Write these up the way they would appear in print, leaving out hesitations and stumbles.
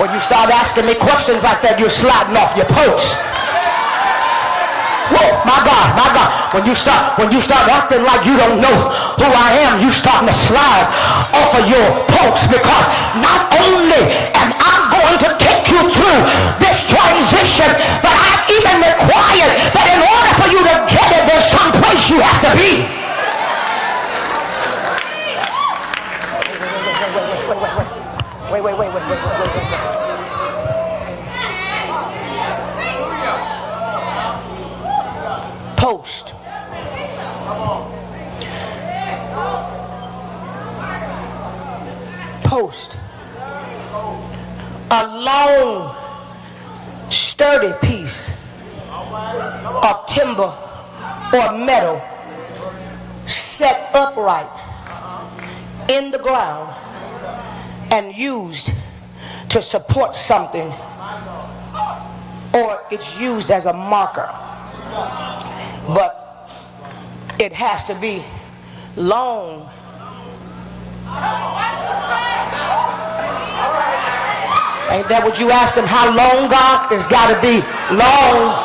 When you start asking me questions like that, you're sliding off your post. Whoa, my God, my God. When you start acting like you don't know who I am, you starting to slide off of your post, because not only am I going to take you through this transition, but I've even required that in order for you to get it, there's some place you have to be. Wait. Post. Post. A long, sturdy piece of timber or metal set upright in the ground and used to support something, or it's used as a marker. But it has to be long. Ain't that what you asked him? How long, God? It's got to be long.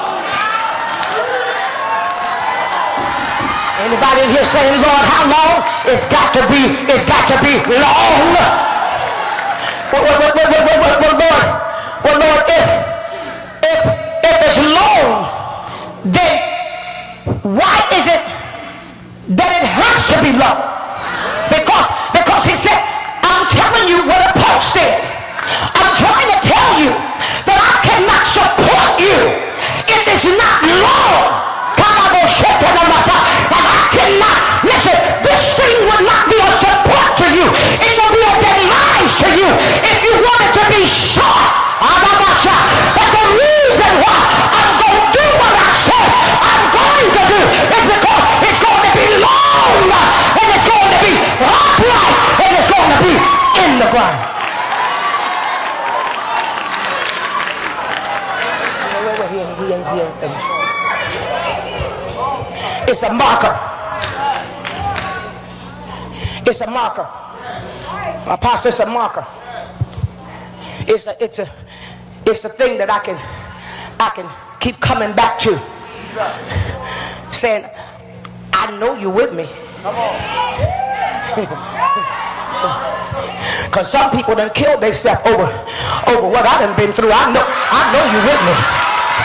Anybody in here saying, Lord, how long? It's got to be long. Well, Lord, if it's long, then why is it that it has to be long? Because he said, I'm telling you what a post is. I'm trying to tell you that I cannot support you if it's not long. And I cannot, listen, this thing would not be a support to you. It will be a demise to you if you want it to be short. But the reason why I'm going to do what I said I'm going to do is because it's going to be long, and it's going to be upright, and it's going to be in the ground. He ain't finished. It's a marker. It's a marker. Apostle, it's a marker. It's the thing that I can keep coming back to, saying, I know you with me. Because some people done killed themselves over what I done been through. I know you with me.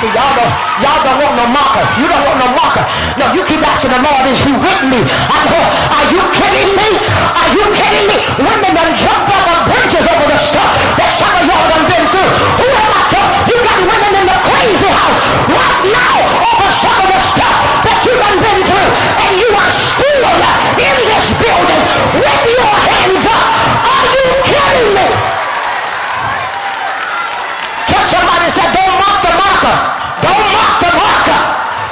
See, y'all don't want no marker. You don't want no marker. No, you keep asking the Lord, is he with me? Are you kidding me? Are you kidding me? Women done jumped off of bridges over the stuff that some of y'all done been through. Who am I talking? You got women in the crazy house right now over some of the stuff that you done been through, and you are still in this building with your hands up. Are you kidding me? Tell somebody, say, don't mock the marker. Don't mock the marker.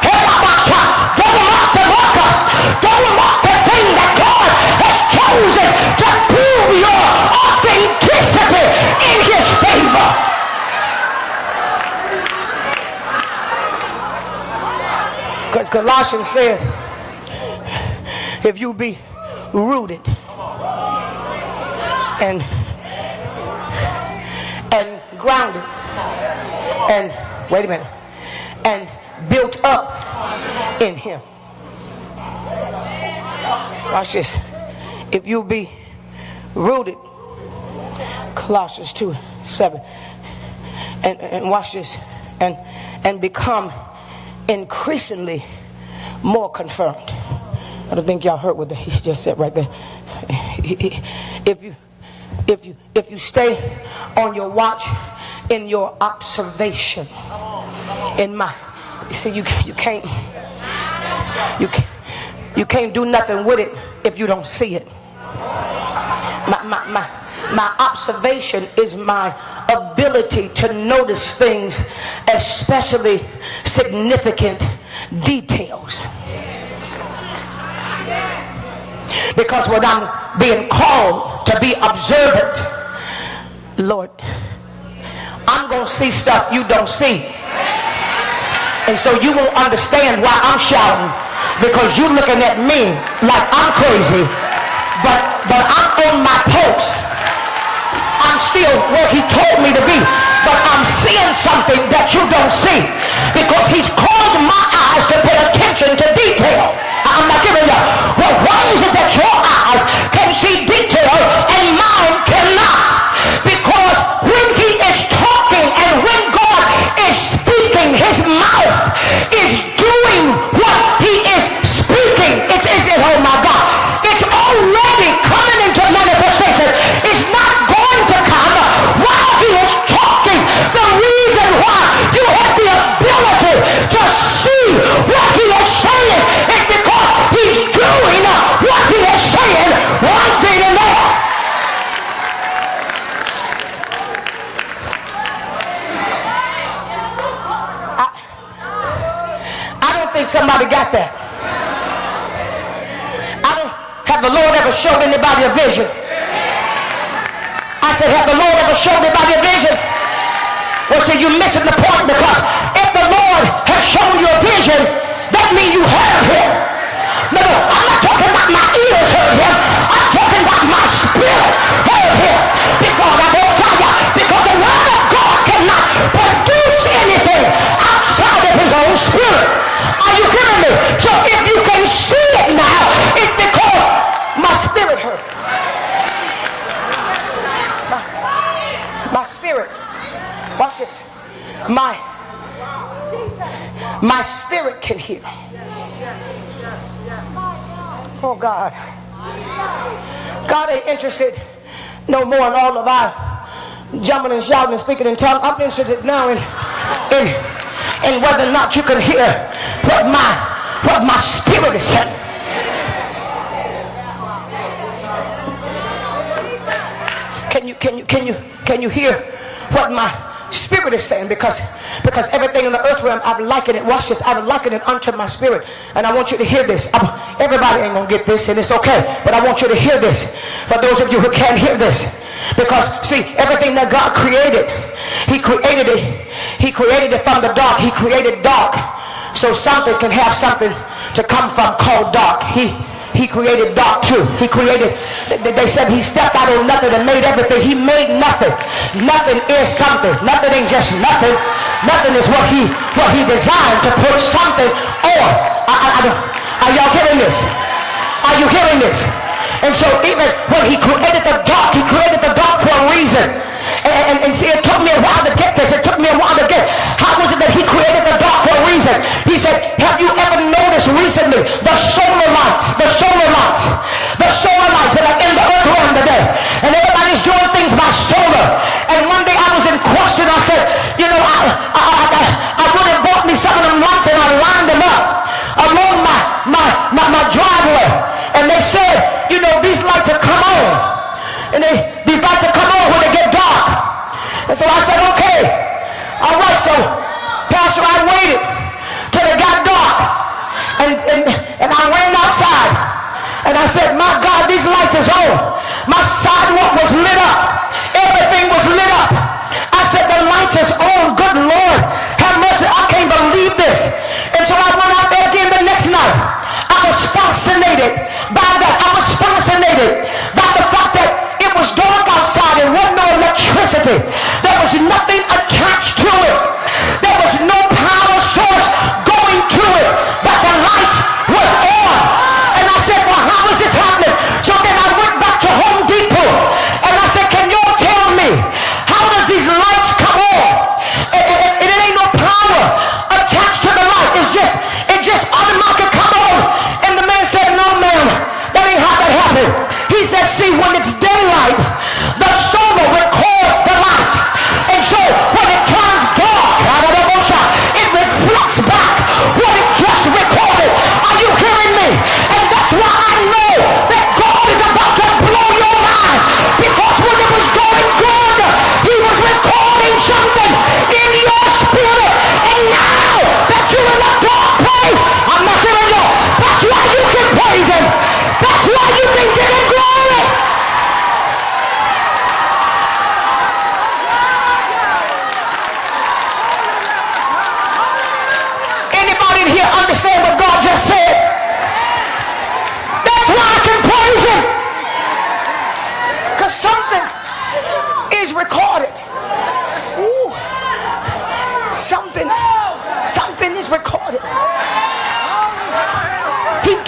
Don't mock the marker. Don't mock the thing that God has chosen to prove your authenticity in his favor. Because Colossians said, if you be rooted and grounded and, wait a minute, and built up in him. Watch this. If you be rooted, Colossians 2:7, and watch this, and become increasingly more confirmed. I don't think y'all heard what he just said right there. If you stay on your watch, in your observation, in my, see, you can't do nothing with it if you don't see it. My observation is my ability to notice things, especially significant details. Because when I'm being called to be observant, Lord, I'm going to see stuff you don't see. And so you won't understand why I'm shouting, because you're looking at me like I'm crazy. But I'm on my post. I'm still where he told me to be. But I'm seeing something that you don't see because he's called my eyes to pay attention to detail. I'm not giving you. Well, why is it that your eyes can see detail and mine cannot? Because when he is talking and when God is speaking, his mouth is doing what he is speaking. Oh my God. It's already coming into manifestation. It's not going to come while he is talking. The reason why you have the ability to see what he is saying is because he's doing what he is saying right then and there. I don't think somebody got that. Have the Lord ever showed anybody a vision? I said, have the Lord ever showed anybody a vision? Well, see, you're missing the point, because if the Lord has shown you a vision, that means you heard him. No, I'm not talking about my ears heard him. I'm talking about my spirit heard him. Because I won't tell you, because the word of God cannot produce anything outside of his own spirit. Are you hearing me? So if you can see it now, it's because my spirit hurt. My spirit. Watch this. My spirit can hear. Oh God. God ain't interested no more in all of our jumping and shouting and speaking in tongues. I'm interested now in whether or not you can hear what my spirit is saying. Can you hear what my spirit is saying? Because everything in the earth realm, I've likened it. Watch this. I've likened it unto my spirit. And I want you to hear this. Everybody ain't gonna get this, and it's okay. But I want you to hear this. For those of you who can't hear this, because see, everything that God created, He created it from the dark. He created dark, so something can have something to come from called dark. He created dark too. He created, they said he stepped out of nothing and made everything. He made nothing. Nothing is something. Nothing ain't just nothing. Nothing is what he designed to put something on. Are y'all hearing this? Are you hearing this? And so even when he created the dark for a reason. And see, it took me a while to get this. It took me a while to get. How was it that he created the dark for a reason? He said, have you ever noticed recently the solar lights that are in the earth realm today? And everybody's doing things by solar. And one day I was in question. I said, I would have bought me some of them lights, and I lined them up along my driveway. And they said, these lights will come on. And these lights will come on when they get dark. And so I said, okay. All right, so I waited till it got dark, and I ran outside.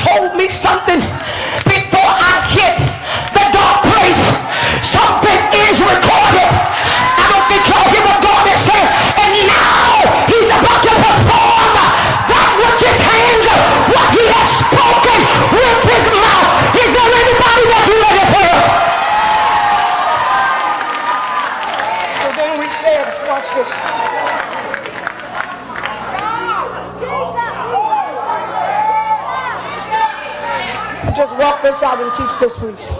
told me something before I hit the dark place. Something is recorded. I don't think y'all hear what God is saying. And now he's about to perform that which his hands, what he has spoken with his mouth. Is there anybody that's ready for it? So then we said, watch this. Just walk this out and teach this, please.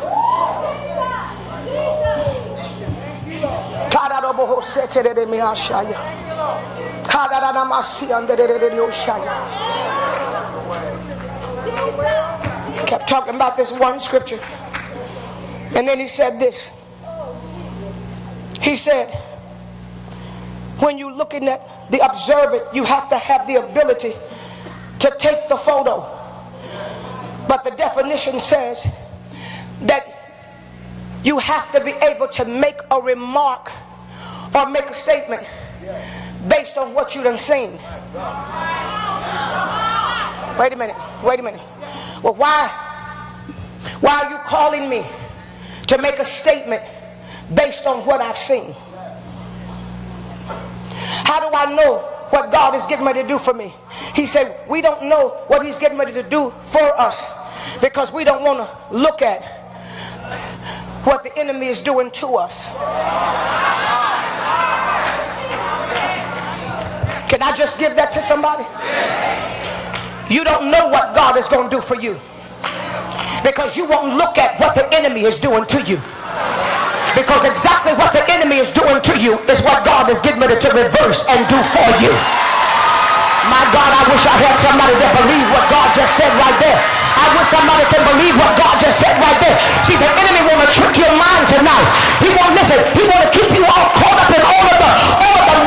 Kept talking about this one scripture. And then he said this. He said, when you're looking at the observant, you have to have the ability to take the photo. But the definition says that you have to be able to make a remark or make a statement based on what you done seen. Wait a minute. Well, why are you calling me to make a statement based on what I've seen? How do I know what God is getting ready to do for me? He said, we don't know what he's getting ready to do for us because we don't want to look at what the enemy is doing to us. Can I just give that to somebody? You don't know what God is going to do for you because you won't look at what the enemy is doing to you. Because exactly what the enemy is doing to you is what God is getting ready to reverse and do for you. My God, I wish I had somebody that believed what God just said right there. I wish somebody can believe what God just said right there. See, the enemy want to trick your mind tonight. He want to keep you all caught up in all of the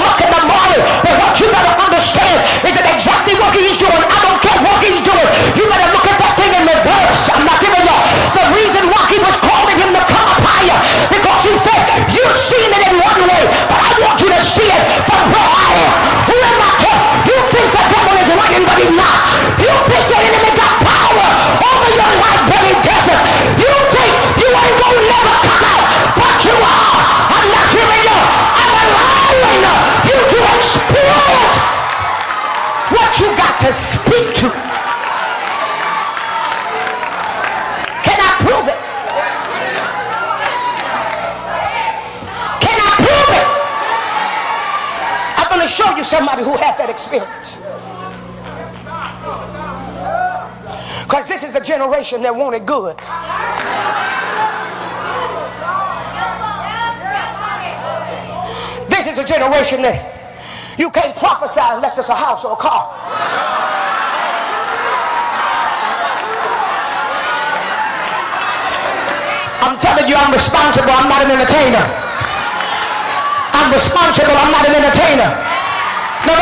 muck and the mire. But what you better understand is that exactly what he's doing, I don't care what he's doing, you better look at that thing in reverse. I'm not giving y'all the reason why he was calling him to come up higher, because he said, you've seen it in one way, but I want you to see it from where I am. Who am I to? You think the devil is winning, but he's not. You think the enemy got power over your life, but he doesn't. You think you ain't gonna never come out, but you are. I'm not hearing you. I'm allowing you to exploit what you got to speak to. Can I prove it? Can I prove it? I'm going to show you somebody who had that experience. Because this is the generation that wanted good. This is a generation that you can't prophesy unless it's a house or a car. I'm telling you, I'm responsible. I'm not an entertainer. I'm responsible. I'm not an entertainer. No.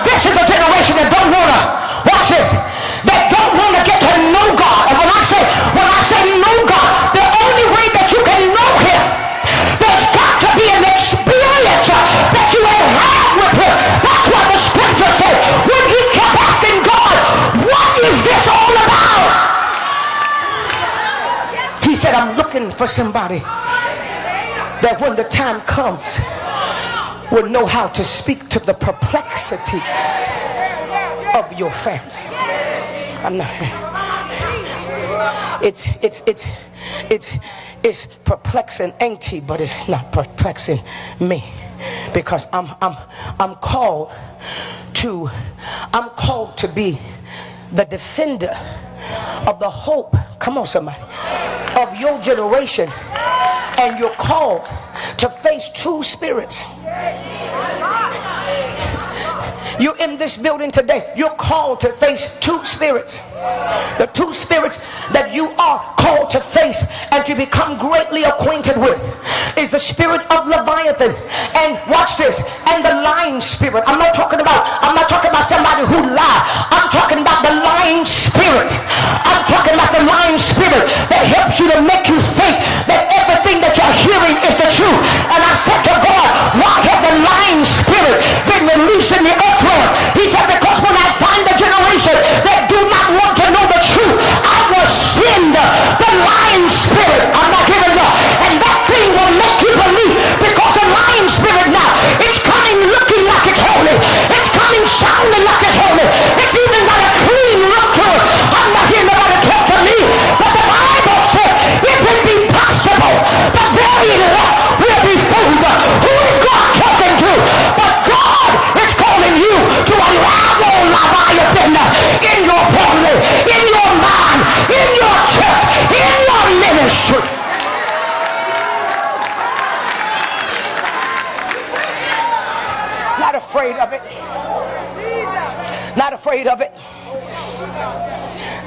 This is a generation that don't want to, watch this, that don't want to get to know God. And when I say know God, the only way that you can know him, there's got to be an experience that you have had with him. That's what the scripture said when he kept asking God, what is this all about? He said, I'm looking for somebody that when the time comes will know how to speak to the perplexities of your family. I'm not. It's perplexing, ain't he? But it's not perplexing me, because I'm called to be the defender of the hope. Come on, somebody, of your generation, and you're called to face two spirits. You're in this building today. You're called to face two spirits. The two spirits that you are called to face and to become greatly acquainted with is the spirit of Leviathan, and watch this, and the lying spirit. I'm not talking about somebody who lied. I'm talking about the lying spirit. I'm talking about the lying spirit that helps you to make you think that everything that you're hearing is the truth. And I said to God, why have the lying spirit been released in the earth realm? He said, because when I find a generation that do not want to know the truth, I Not afraid of it. Not afraid of it.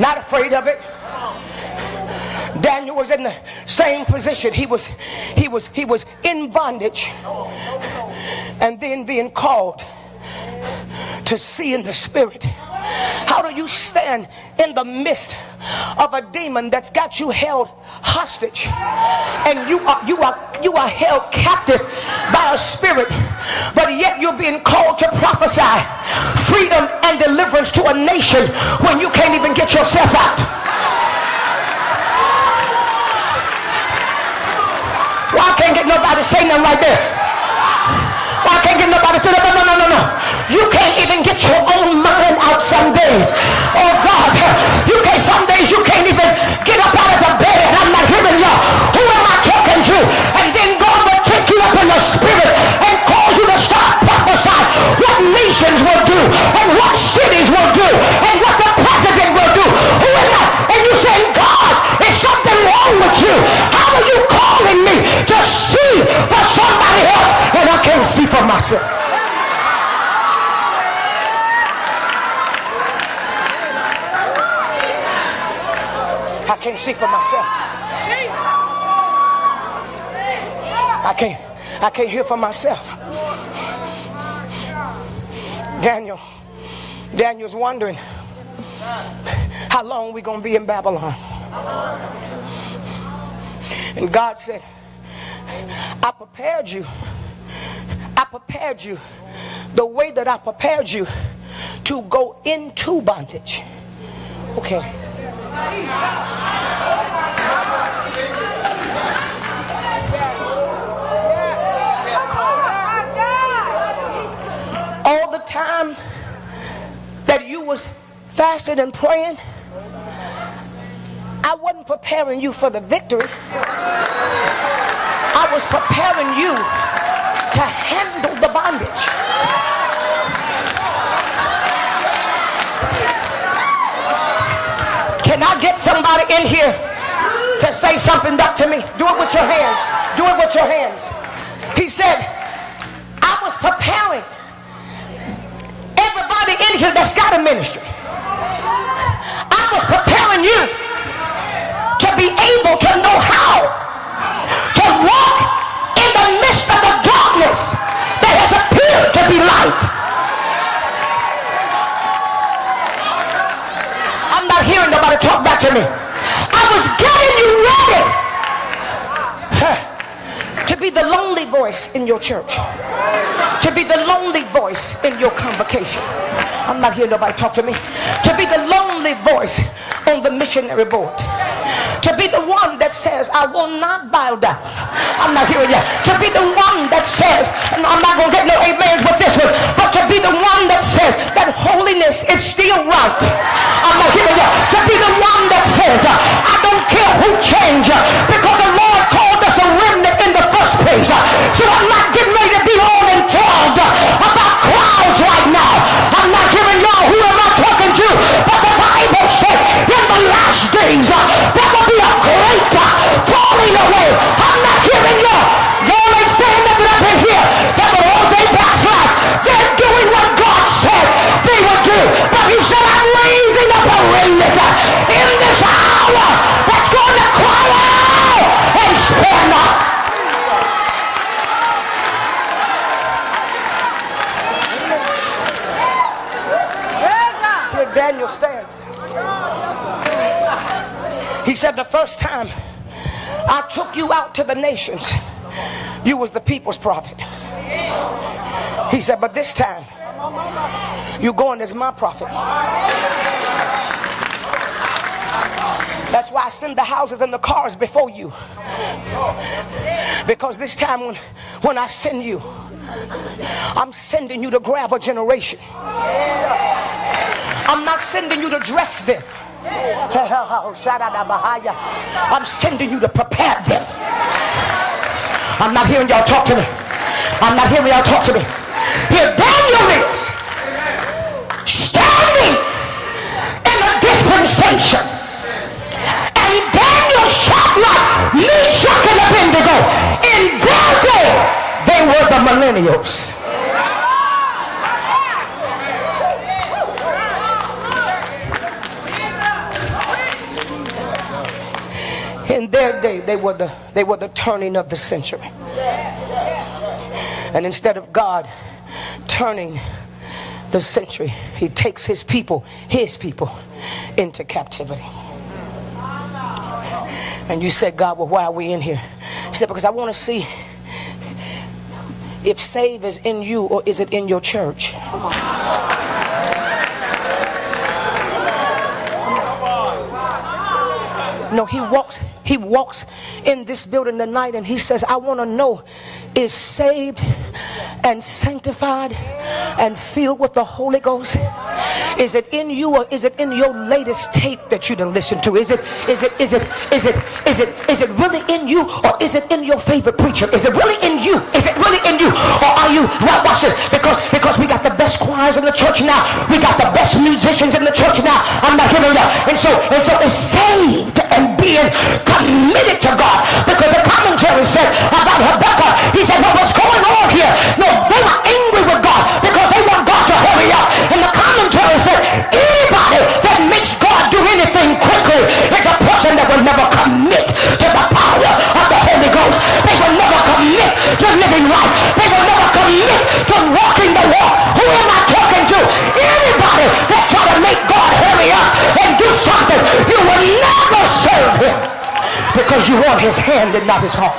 Not afraid of it. Daniel was in the same position. He was in bondage and then being called to see in the spirit. How do you stand in the midst of a demon that's got you held hostage, and you are held captive by a spirit, but yet you're being called to prophesy freedom and deliverance to a nation when you can't even get yourself out? Why can't get nobody say nothing right there? Why can't get nobody say no. You can't even get your own mind out some days. Oh God, you can't. Some days you can't even get up out of the bed. I'm not hearing y'all. Who am I talking to? And then God will take you up in the spirit and cause you to start prophesying what nations will do and what cities will do and what the president will do. Who am I? And you saying, God, is something wrong with you? How are you calling me to see for somebody else and I can't see for myself? I can't see for myself. I can't hear for myself. Daniel's wondering how long we gonna be in Babylon. And God said, I prepared you the way that I prepared you to go into bondage. Okay. All the time that you was fasting and praying, I wasn't preparing you for the victory. I was preparing you to handle the bondage. Can I get somebody in here to say something back to me? Do it with your hands. Do it with your hands. He said, I was preparing everybody in here that's got a ministry. I was preparing you to be able to know how to walk in the midst of the darkness that has appeared to be light. I'm not hearing nobody talk back to me. I was getting you ready to be the lonely voice in your church, to be the lonely voice in your convocation. I'm not hearing nobody talk to me. To be the lonely voice on the missionary board, to be the one that says, I will not bow down. I'm not hearing you. To be the one that says, and I'm not going to get no amens with this one, but to be the one that says that holiness is still right. I'm not hearing you. To be the one that says, I don't care who change, because the Lord called us a remnant in the first place. So I'm not getting ready to be all enthralled about crowds right now. I'm not hearing y'all. Who am I talking to? But the Bible said in the last days there will be a great falling away. I'm not hearing y'all. Y'all ain't saying nothing up in here. That will all day backslide. They're doing what God said they would do. But he said, I'm raising up a remnant in this hour that's going to cry out and spare not. Here Daniel stands. He said, the first time I took you out to the nations, you was the people's prophet. He said, but this time you're going as my prophet. That's why I send the houses and the cars before you, because this time when I send you, I'm sending you to grab a generation. I'm not sending you to dress them. I'm sending you to prepare them. I'm not hearing y'all talk to me. I'm not hearing y'all talk to me. Here Daniel is standing in a dispensation, and Daniel shot like Meshach and Abednego. In their day, they were the millennials. in their day, they were the turning of the century. And instead of God turning the century, he takes his people into captivity. And you said, God, well, why are we in here? He said, because I want to see if save is in you or is it in your church. No, he walks in this building tonight and he says, I want to know, is saved and sanctified and filled with the Holy Ghost? Is it in you or is it in your latest tape that you done listen to? Is it really in you or is it in your favorite preacher? Is it really in you? Is it really in you? Or are you, well, watch this, because we got the best choirs in the church now. We got the best musicians in the church now. I'm not hearing that. And so it's saved and being committed to God. Because the commentary said about Habakkuk, he said, well, what's going on here? No, they were angry with God because they want God to hurry up. And the commentary said, anybody that makes God do anything quickly is a person that will never commit to the power of the Holy Ghost. They will never commit to living right. They will never commit to walking the walk. Who am I talking to? Anybody that try to make God hurry up and do something, you will never serve him because you want his hand and not his heart.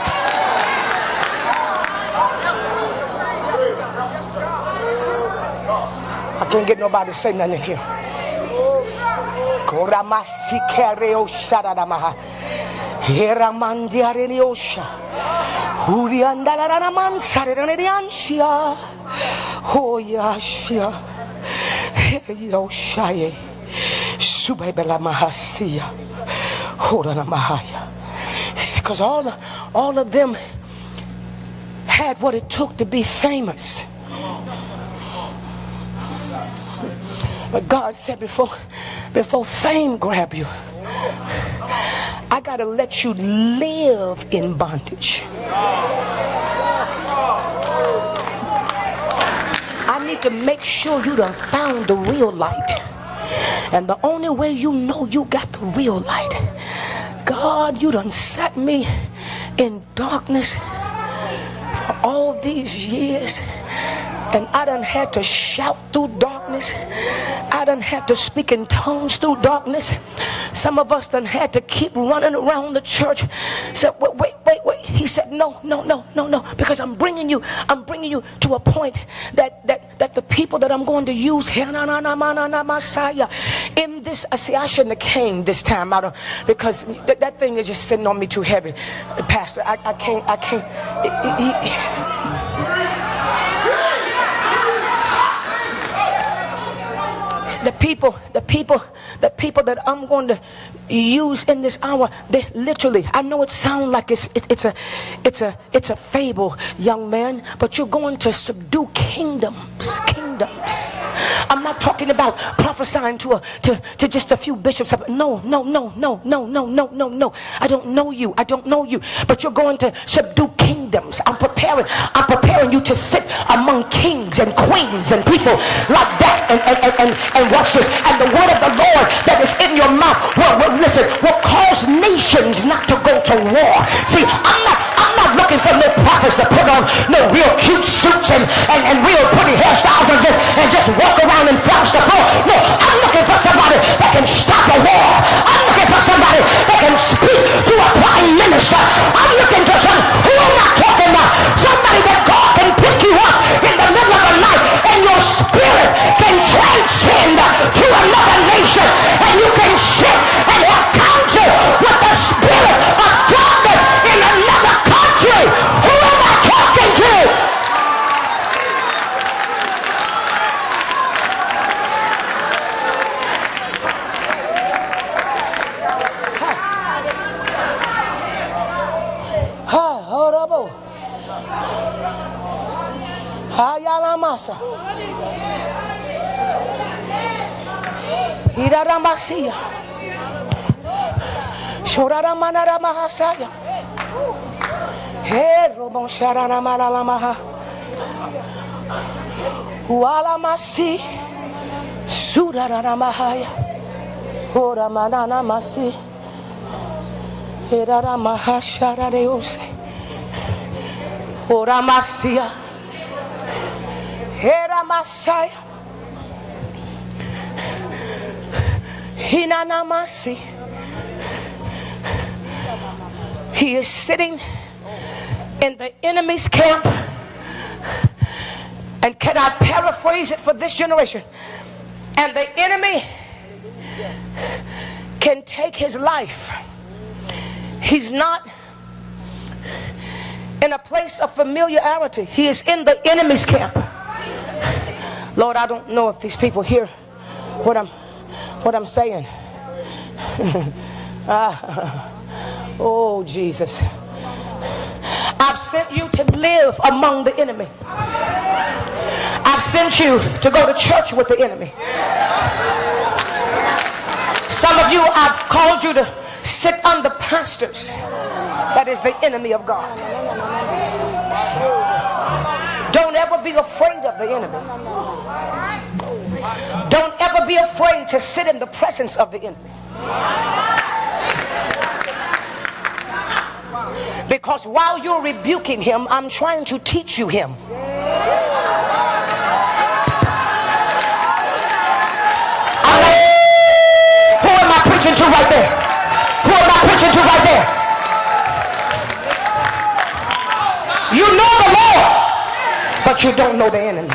I can't get nobody to say nothing in here. Because all of them had what it took to be famous. But God said, before fame grab you, I gotta let you live in bondage. I need to make sure you done found the real light. And the only way you know you got the real light, God, you done set me in darkness for all these years. And I done had to shout through darkness. I done had to speak in tongues through darkness. Some of us done had to keep running around the church. Said, wait. He said, no. Because I'm bringing you to a point that the people that I'm going to use here in this, I shouldn't have came this time out of, because that thing is just sitting on me too heavy. Pastor, I can't. The people that I'm going to use in this hour, they literally, I know it sounds like it's a fable, young man, but you're going to subdue kingdoms. I'm not talking about prophesying to just a few bishops. No. I don't know you, but you're going to subdue kingdoms. I'm preparing you to sit among kings and queens and people like that, and watch this. And the word of the Lord that is in your mouth will cause nations not to go to war. See, I'm not looking for no prophets to put on no real cute suits and real pretty hairstyles and just walk around and flounce the floor. No, I'm looking for somebody that can stop a war. I'm looking for somebody that can speak to a prime minister. I'm looking for who am I talking about? Somebody that God can pick you up in the middle of the night and your spirit can transcend to another nation, and you can sit and have counsel with the spirit of darkness in another country. Who am I talking to? Horrible. Hayalamasa. Iraramasia. Shoraramana mahasaya. He robon sharanamala lamaha. Ualamasi. Suraramahaya. Oramanana masi. Eraramahasharareose. Oramasia. Eramasaya. Hinanamasi. He is sitting in the enemy's camp. And can I paraphrase it for this generation? And the enemy can take his life. He's not in a place of familiarity. He is in the enemy's camp. Lord, I don't know if these people hear what I'm saying. Oh, Jesus. I've sent you to live among the enemy. I've sent you to go to church with the enemy. Some of you, I've called you to sit under pastors. That is the enemy of God. Don't ever be afraid of the enemy. Don't ever be afraid to sit in the presence of the enemy. Because while you're rebuking him, I'm trying to teach you him. Who am I preaching to right there? Who am I preaching to right there? You know the Lord, but you don't know the enemy.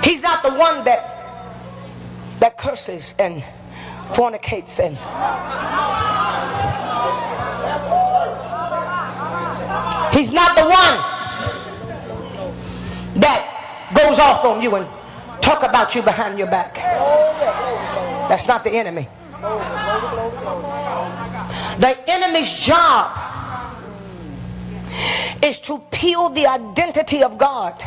He's not the one that curses and fornicates and he's not the one that goes off on you and talk about you behind your back. That's not the enemy. The enemy's job is to peel the identity of God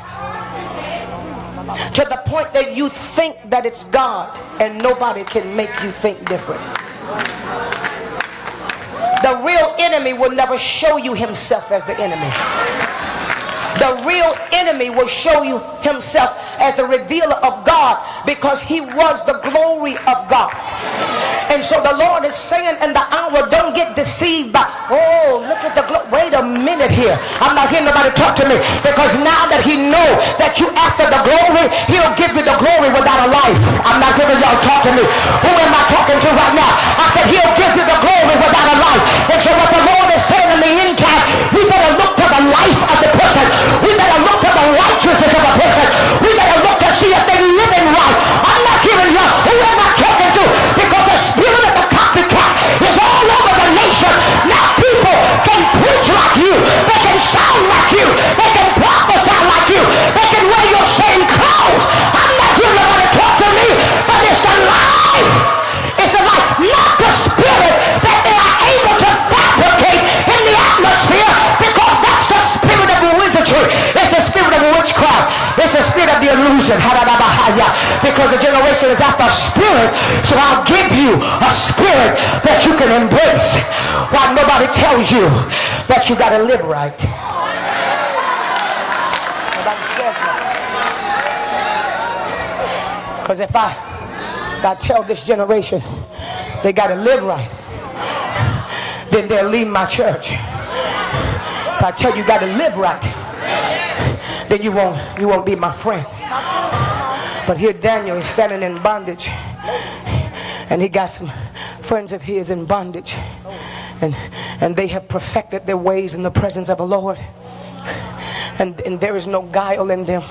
to the point that you think that it's God and nobody can make you think different. The real enemy will never show you himself as the enemy. The real enemy will show you himself as the revealer of God, because he was the glory of God. And so the Lord is saying in the hour, don't get deceived by, oh, look at the glory. Wait a minute here. I'm not hearing nobody talk to me, because now that he know that you after the glory, he'll give you the glory without a life. I'm not hearing y'all talk to me. Who am I talking to right now? I said he'll give you the glory without a life. And so what the Lord is saying in the end time, we better look for the life of the person. We better look for the righteousness of a person. We better look to see if they're living right. I'm not hearing y'all. Who am I talking to? Because the spirit of the copycat is all over the nation. Now people can preach like you. They can sound like you. They can prophesy like you. They can wear your same clothes. I'm not hearing nobody talk to me, but it's the life. It's the life, not the spirit that they are able to fabricate in the atmosphere, because that's the spirit of wizardry. It's the spirit of witchcraft. It's the spirit of the illusion. Because the generation is after a spirit, so I'll give you a spirit that you can embrace while nobody tells you that you got to live right. Nobody says that. Because if I tell this generation they got to live right, then they'll leave my church. If I tell you got to live right, then you won't be my friend. But here Daniel is standing in bondage, and he got some friends of his in bondage, and they have perfected their ways in the presence of the Lord, and there is no guile in them.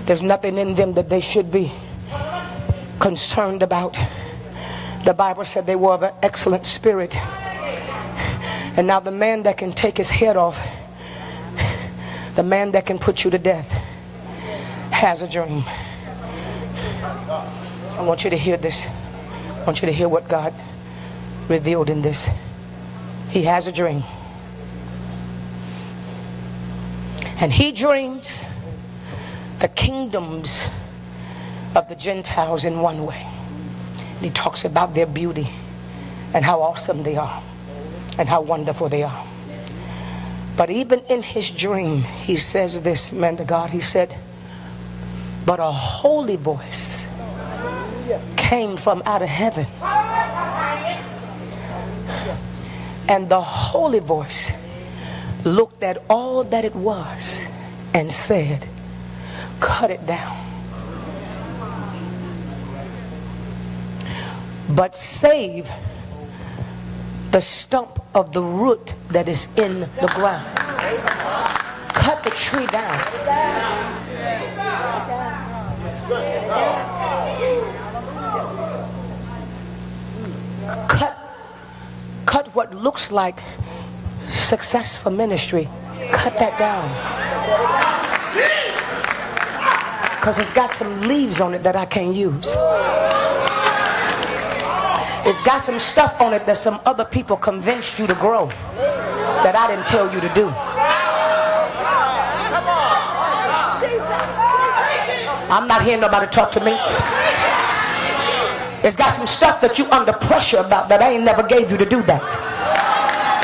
There's nothing in them that they should be concerned about. The Bible said they were of an excellent spirit. And now the man that can take his head off, the man that can put you to death, has a dream. I want you to hear this. I want you to hear what God revealed in this. He has a dream. And he dreams the kingdoms of the Gentiles in one way. And he talks about their beauty and how awesome they are and how wonderful they are. But even in his dream, he says this, man to God, he said, But a holy voice came from out of heaven. And the holy voice looked at all that it was and said, cut it down. But save the stump of the root that is in the ground. Cut the tree down. Cut what looks like success for ministry. Cut that down. Because it's got some leaves on it that I can't use. It's got some stuff on it that some other people convinced you to grow that I didn't tell you to do. I'm not hearing nobody talk to me. It's got some stuff that you under pressure about that I ain't never gave you to do that.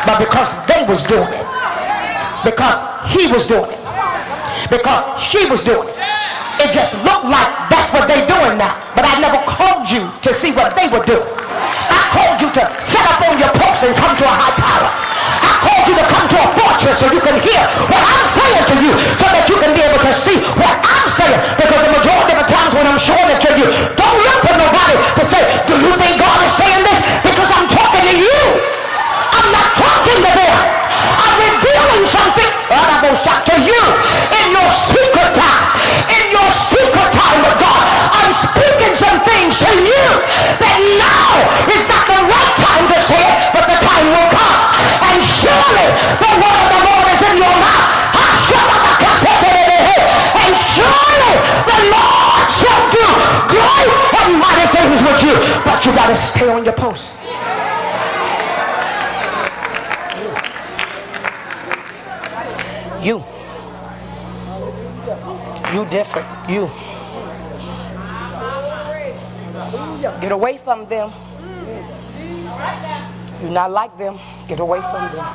But because they was doing it, because he was doing it, because she was doing it, it just looked like that's what they doing now. But I never called you to see what they were doing. I called you to set up on your post and come to a high tower. I called you to come to a fortress so you can hear what I'm saying to you, so that you can be able to see what I'm saying. Because the majority of the times when I'm showing it to you, don't look for nobody to say, do you think God is saying this? Because I'm talking to you. I'm not talking to them. I'm revealing something to you in your secret time. In your secret time with God, I'm speaking some things to you that now is not the right time to say it, but the time will come. And surely the word of the Lord is in your mouth. And surely the Lord shall do great and mighty things with you. But you got to stay on your post. You different. You get away from them. You're not like them. Get away from them.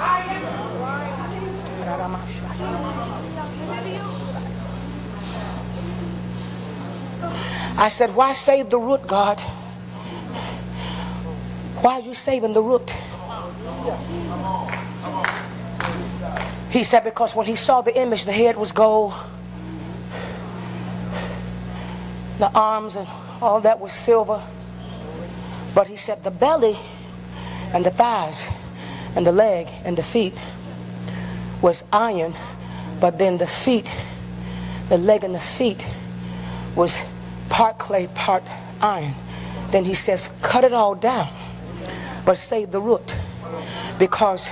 I said, why save the root, God? Why are you saving the root? He said, because when he saw the image, the head was gold, the arms and all that was silver. But he said the belly and the thighs and the leg and the feet was iron, but then the feet, the leg and the feet was part clay, part iron. Then he says, cut it all down, but save the root, because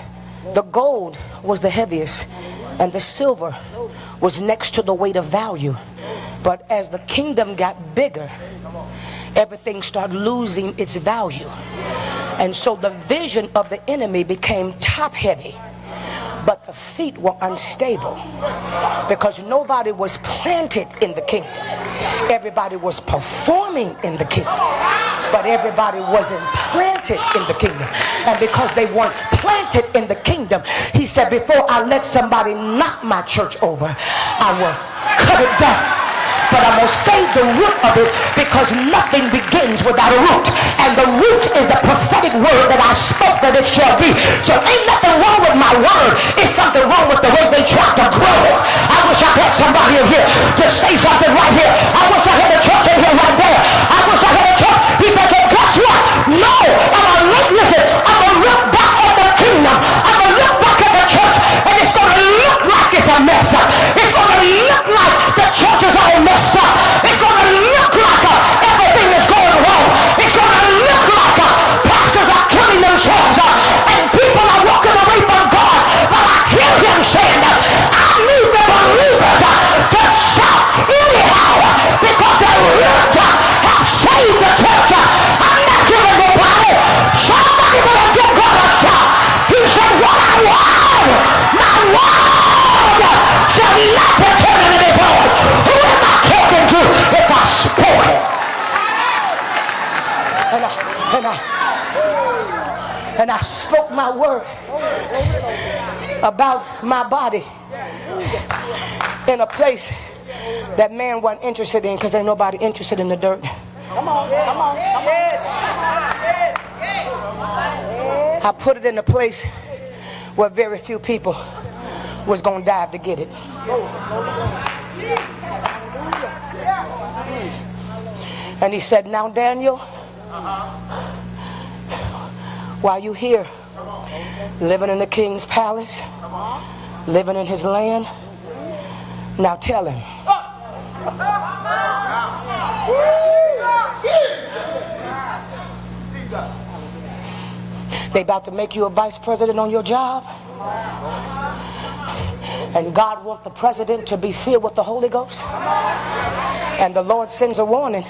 the gold was the heaviest and the silver was next to the weight of value. But as the kingdom got bigger, everything started losing its value. And so the vision of the enemy became top heavy, but the feet were unstable, because nobody was planted in the kingdom. Everybody was performing in the kingdom, but everybody wasn't planted in the kingdom. And because they weren't planted in the kingdom, he said, before I let somebody knock my church over, I will cut it down. But I'm going to save the root of it, because nothing begins without a root. And the root is the prophetic word that I spoke that it shall be. So ain't nothing wrong with my word. It's something wrong with the way they try to grow it. I wish I had somebody in here to say something right here. I wish I had a church in here right there. I wish I had a church. He said, well, guess what? No, I'm going to look, listen, I'm going to look back at the kingdom. I'm going to look back at the church, and it's going to look like it's a mess. It's going to look like the church is all messed up. It's going to look like everything is going wrong. It's going to look like pastors are killing themselves and people are walking away from God. But I hear him saying that I need the believers to shout anyhow, because the root have saved the church. I'm not giving nobody. Somebody better give God a shout. He said, what I want, my word shall not return to me void. Who am I talking to if I spoke it? And I spoke my word about my body in a place that man wasn't interested in, because ain't nobody interested in the dirt. Come on. I put it in a place where very few people was going to dive to get it. And he said, now Daniel, while you here, living in the king's palace, living in his land, now tell him. They about to make you a vice president on your job, and God wants the president to be filled with the Holy Ghost, and the Lord sends a warning.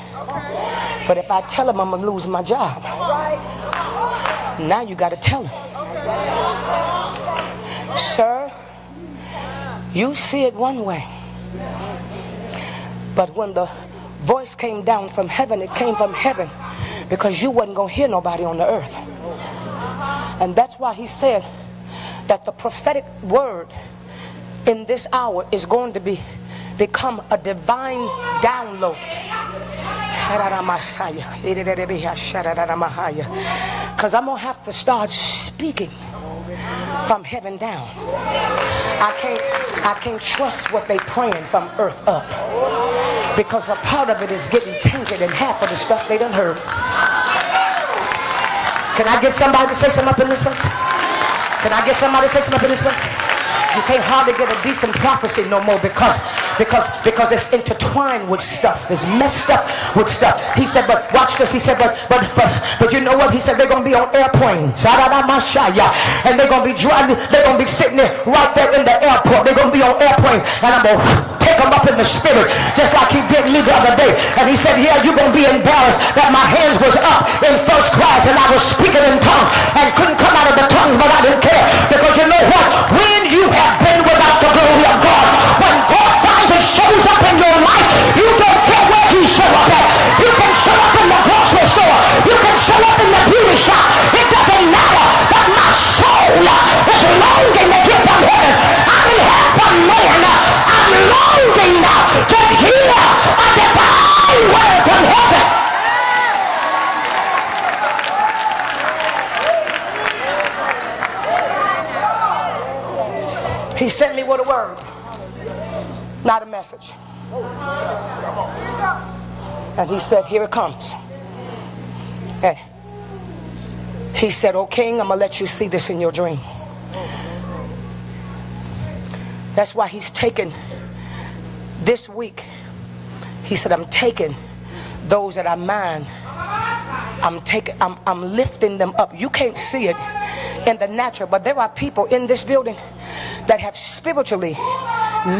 But if I tell him I'm gonna lose my job, now you got to tell him, sir, you see it one way, but when the voice came down from heaven, it came from heaven, because you wasn't gonna hear nobody on the earth. And that's why he said that the prophetic word in this hour is going to become a divine download. Because I'm going to have to start speaking from heaven down. I can't trust what they praying from earth up, because a part of it is getting tainted, and half of the stuff they done heard. Can I get somebody to say something up in this place? Can I get somebody to say something up in this place? You can't hardly get a decent prophecy no more, because it's intertwined with stuff. It's messed up with stuff. He said, but watch this. He said, but you know what? He said they're gonna be on airplanes, and they're gonna be driving. They're gonna be sitting there right there in the airport. They're gonna be on airplanes, and I'm gonna take them up in the spirit, just like he did me the other day. And he said, yeah, you're gonna be embarrassed that my hands was up in first class and I was speaking in tongues and couldn't come out of the tongues, but I didn't care, because you know what? When you have been without the glory of God, when God finds and shows up in your life, you don't care where he show up at. You can show up in the grocery store, you can show up in the beauty shop. It doesn't matter. That my soul is longing to get from heaven. I didn't have from man. I'm longing now to hear a divine word from heaven. He sent me with a word, not a message. And he said, here it comes. And he said, oh king, I'm gonna let you see this in your dream. That's why he's taken this week. He said, I'm taking those that are mine. I'm lifting them up. You can't see it in the natural, but there are people in this building that have spiritually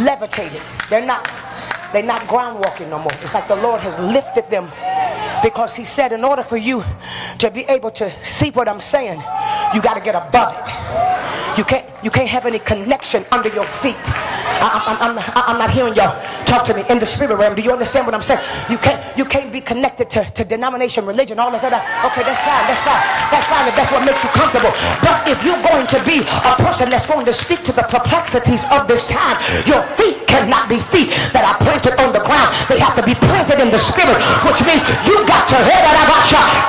levitated. They're not ground walking no more. It's like the Lord has lifted them, because he said in order for you to be able to see what I'm saying, you got to get above it. You can't have any connection under your feet. I'm not hearing y'all talk to me in the spirit realm. Do you understand what I'm saying? You can't be connected to denomination, religion, all of that. Okay, that's fine if that's what makes you comfortable. But if you're going to be a person that's going to speak to the perplexities of this time, your feet cannot be feet that are planted on the ground. They have to be planted in the spirit, which means you got to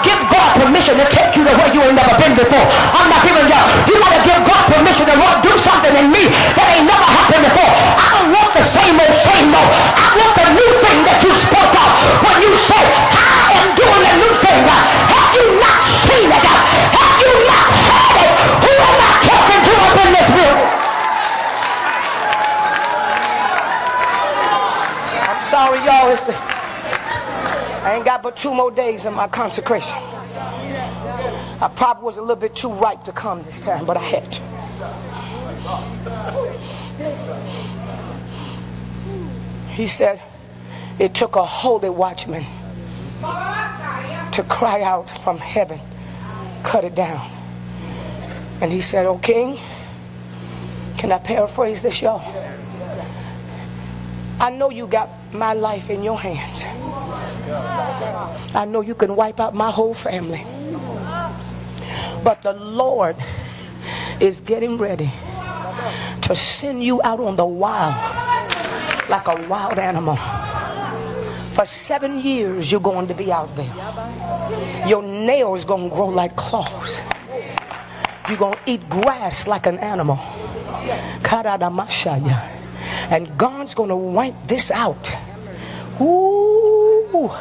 give God permission to take you to where you ain't never been before. I'm not hearing y'all. You got to give God permission to Lord do something in me that ain't never happened before. I don't want the same old. I want the new thing that you spoke of when you say, I am doing a new thing. Have you not seen it? Have you not heard it? Who am I talking to up in this building? I'm sorry, y'all. I ain't got but 2 more days in my consecration. I probably was a little bit too ripe to come this time, but I had to. He said it took a holy watchman to cry out from heaven, cut it down. And he said, oh king, can I paraphrase this, y'all? I know you got my life in your hands. I know you can wipe out my whole family. But the Lord is getting ready to send you out on the wild, like a wild animal. For 7 years, you're going to be out there. Your nails going to grow like claws. You're going to eat grass like an animal. And God's going to wipe this out. Ooh.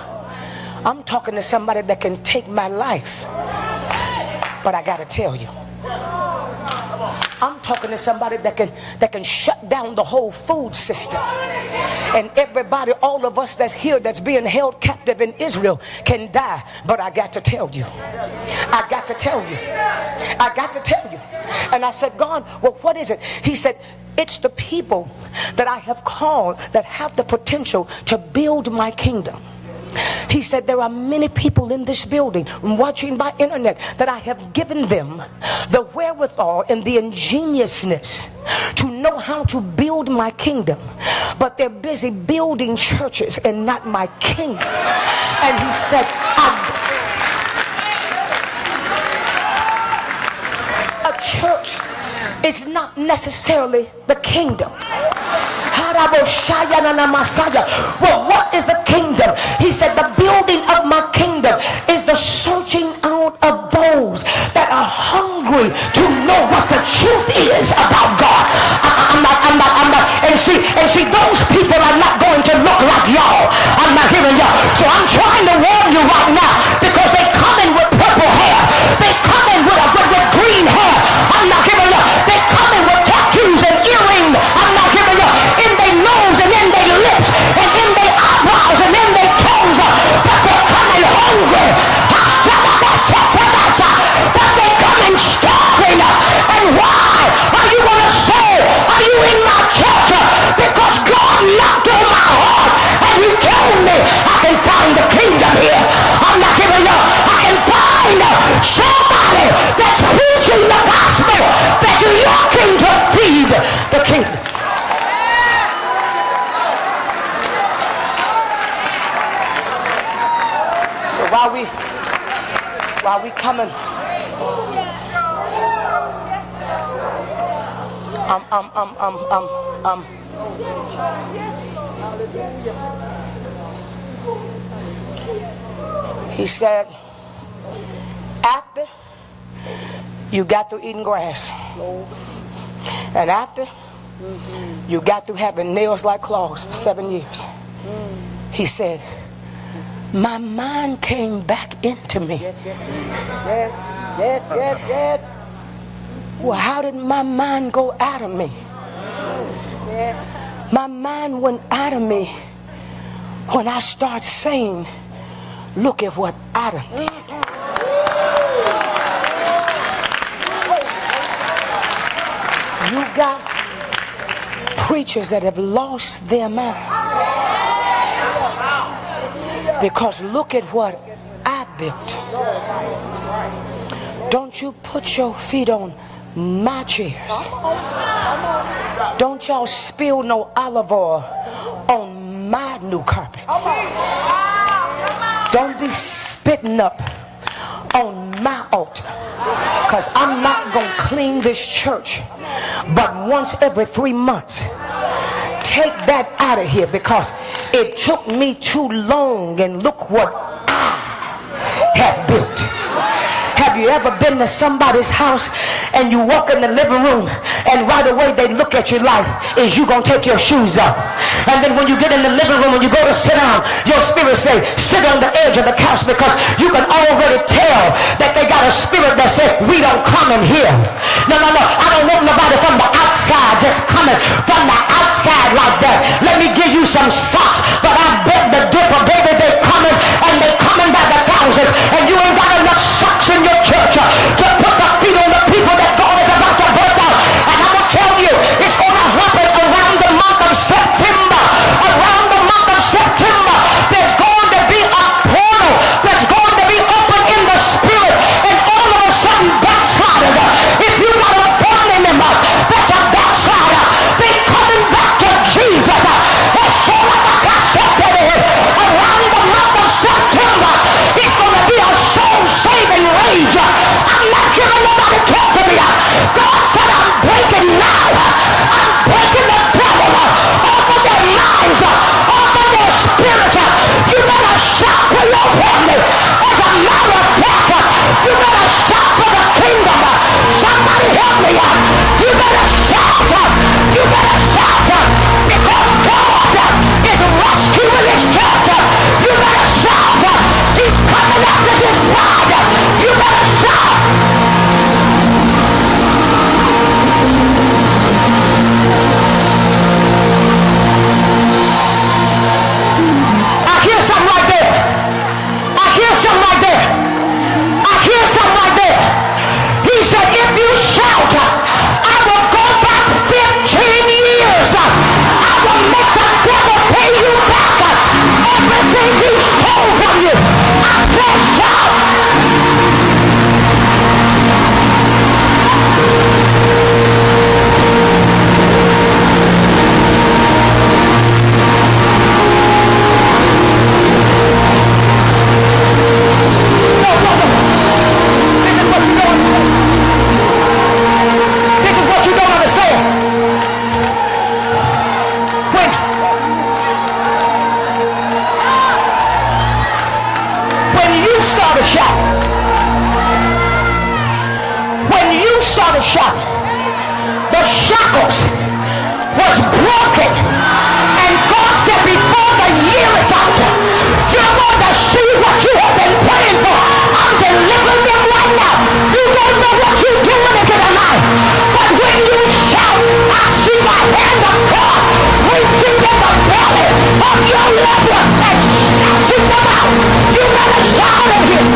I'm talking to somebody that can take my life. But I got to tell you. I'm talking to somebody that can shut down the whole food system. And everybody, all of us that's here, that's being held captive in Israel, can die. But I got to tell you. I got to tell you. I got to tell you. And I said, God, well, what is it? He said, it's the people that I have called that have the potential to build my kingdom. He said there are many people in this building watching by internet that I have given them the wherewithal and the ingeniousness to know how to build my kingdom, but they're busy building churches and not my kingdom. And he said, a church is not necessarily the kingdom. Well, what is the kingdom? He said the building of my kingdom is the searching out of those that are hungry to know what the truth is about God. I'm not. And see, those people are not going to look like y'all. I'm not hearing y'all. So I'm trying to warn you right now, because they coming with purple hair. They coming with green hair. I'm not hearing y'all. They coming with tattoos and earrings. I'm not hearing y'all. In their nose and in their lips and in their eyebrows and in their tongues, but they're coming hungry. But they're coming starving. And why are you going to say, are you in my church? Because God knocked on my heart and he told me I can find the kingdom here. I'm not giving up. I can find somebody that's preaching the gospel, that's looking to feed the kingdom. So while we coming, he said, after you got through eating grass, and after you got through having nails like claws for 7 years, he said, my mind came back into me. Yes. Well, how did my mind go out of me? My mind went out of me when I start saying, look at what Adam did. You got preachers that have lost their mind. Because look at what I built. Don't you put your feet on my chairs. Don't y'all spill no olive oil on my new carpet. Don't be spitting up on my altar. Because I'm not going to clean this church but once every 3 months. Take that out of here, because it took me too long, and look what I have built. Have you ever been to somebody's house and you walk in the living room and right away they look at you like, is you gonna take your shoes off? And then when you get in the living room and you go to sit down, your spirit say, sit on the edge of the couch, because you can already tell that they got a spirit that says, we don't come in here. No, I don't want nobody from the outside just coming from the outside like that. Let me give you some socks, but I bet the dipper, baby, they coming, and they coming by the thousands, and you ain't got enough socks in your church to put the feet on the people that God is about to birth out. And I'm going to tell you, it's going to happen around the month of September. Around the month of September, there's going to be a portal that's going to be open in the spirit, and all of a sudden backsliders, if you got a family member that's a backslider, they coming back to Jesus. That's all I got. walking. And God said before the year is out, you're going to see what you have been praying for. I'm delivering them right now. You don't know what you're doing into the night. But when you shout, I see my hand of God reaching in the belly of your loved one and snatching them out. You better shout at him.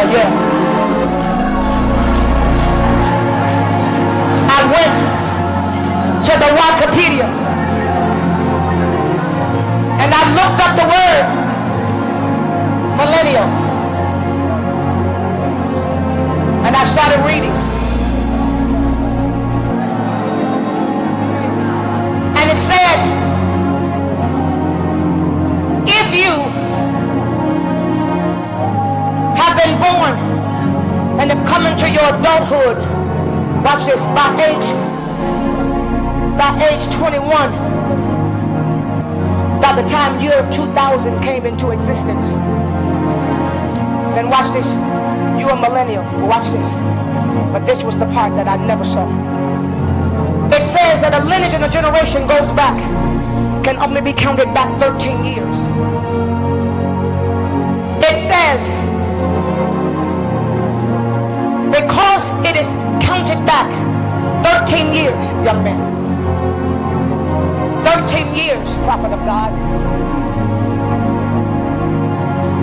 Yeah. I went to the Wikipedia and I looked up the word millennial and I started reading. And it said, if you have been born and have come into your adulthood, watch this, by age 21, by the time year 2000 came into existence, then watch this, you a millennial, watch this, but this was the part that I never saw. It says that a lineage and a generation goes back, can only be counted back 13 years. It says, because it is counted back 13 years, young man. 13 years, prophet of God.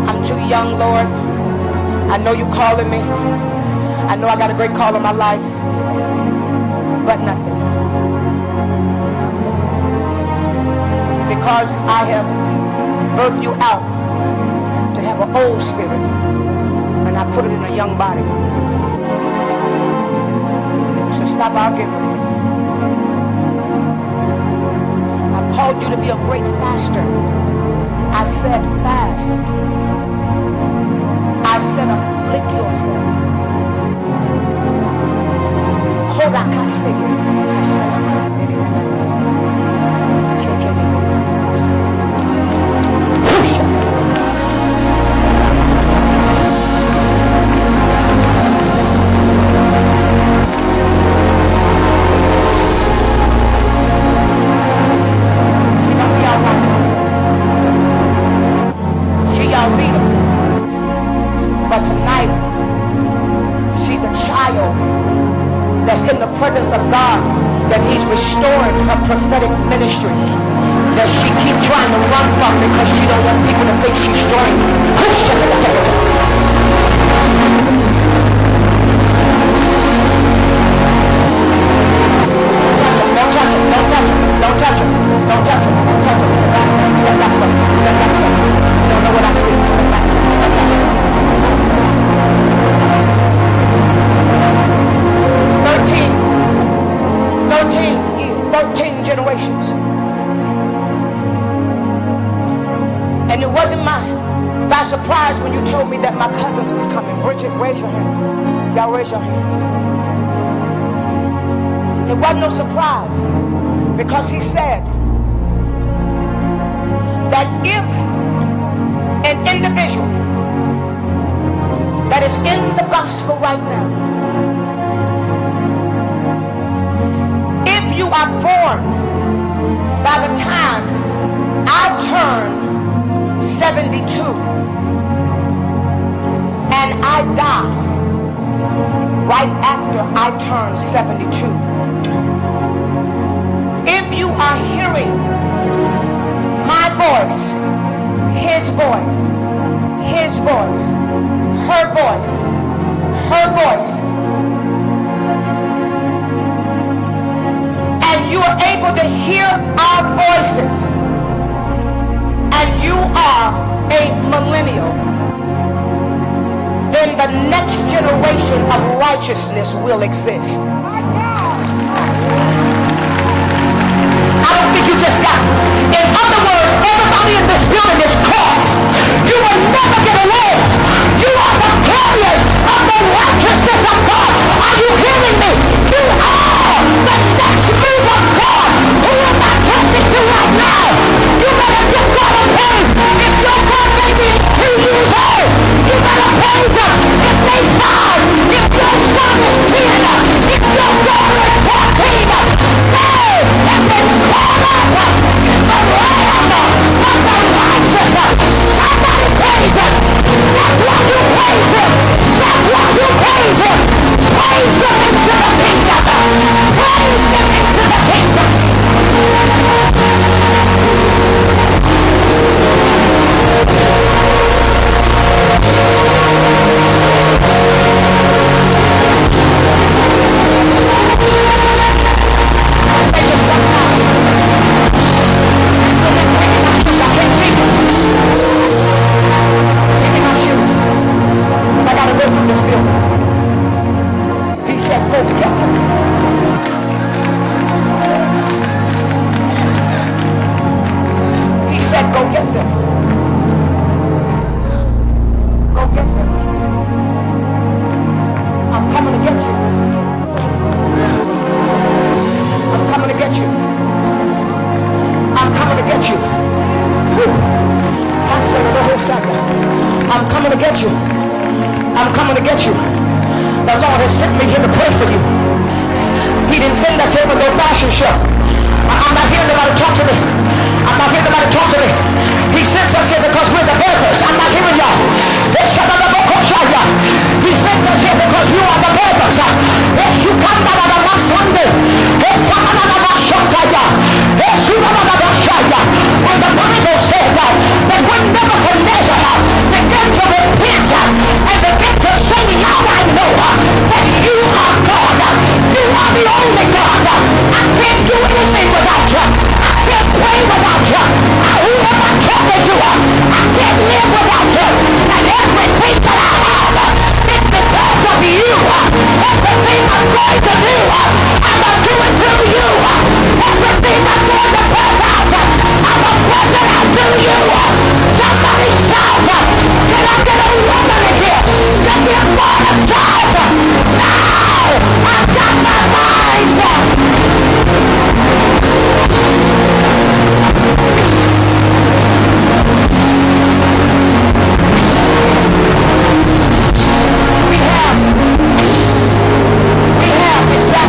I'm too young, Lord. I know you're calling me. I know I got a great call in my life, but nothing. Because I have birthed you out to have an old spirit, and I put it in a young body. So stop arguing with me. I've called you to be a great faster. I said fast. I said afflict yourself. is in the presence of God that he's restoring her prophetic ministry that she keeps trying to run from because she don't want people to think she's strange. Don't touch it. Don't touch it. Don't touch it. Don't touch it. Don't touch it. Step back. Step back some. Step back some. You don't know what I see. Step back some. Step back some. 13 generations. And it wasn't by surprise when you told me that my cousins was coming. Bridget, raise your hand. Y'all raise your hand. It wasn't no surprise because he said that if an individual that is in the gospel right now, if you are born by the time I turn 72 and I die right after I turn 72, if you are hearing my voice, his voice, his voice, her voice, her voice, and you are able to hear our voices, and you are a millennial, then the next generation of righteousness will exist. I don't think you just got it. In other words, everybody in this building is caught. You will never get away. You are the carriers of the righteousness of God. Are you hearing me? You are the next move of God. Who am I talking to right now? You better give God a praise. If your grandbaby is 2 years old, you better praise him. If they 5, if your son is 10, if your daughter is 14, they have been called up in the land of the righteous. Somebody praise him. That's why you praise him. That's why you praise him. Praise him into the kingdom. Praise him into the kingdom. Exactly.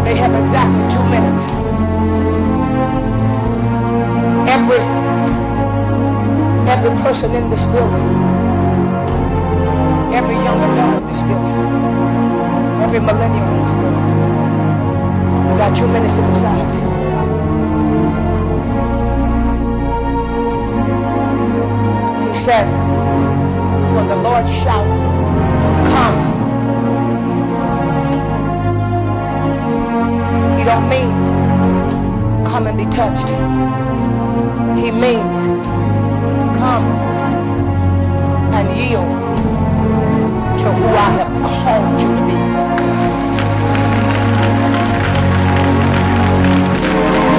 They have exactly 2 minutes. Every person in this building, every young adult in this building, every millennial in this building, you got 2 minutes to decide. He said, when the Lord shouted, come, he don't mean come and be touched. He means come and yield to who I have called you to be.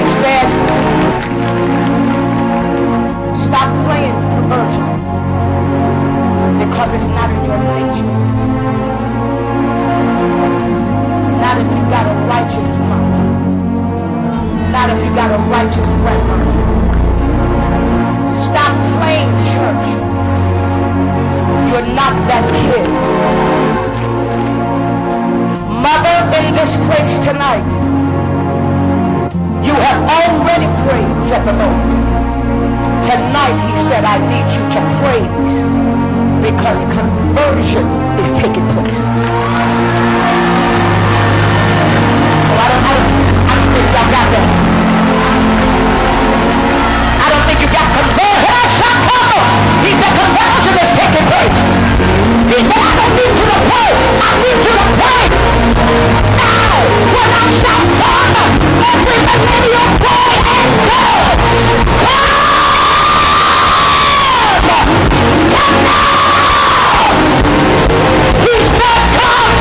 He said, stop playing perversion because it's not in your nature. Not if you got a righteous mama. Not if you got a righteous grandmother. Stop playing church. You're not that kid. Mother, in this place tonight, you have already prayed, said the Lord. Tonight, he said, I need you to praise because conversion is taking place. Oh, I don't think y'all got that. I don't think you got conversion. He said conversion is taking place. He said, I don't need you to pray. I need you to praise. Now, when I shout come, every millennial boy and girl, come! Come now! He said come!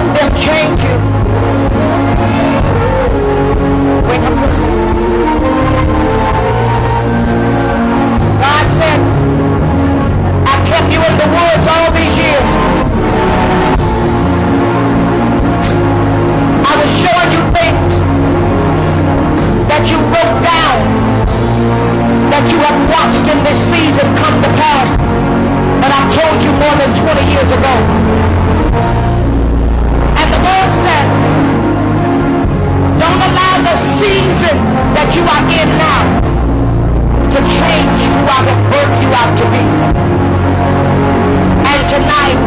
let them change you. Wake up, listen. God said, I kept you in the woods all these years. I was showing you things that you wrote down, that you have watched in this season come to pass, but I told you more than 20 years ago. And the Lord said, don't allow the season that you are in now to change who I have birthed you out to be. And tonight,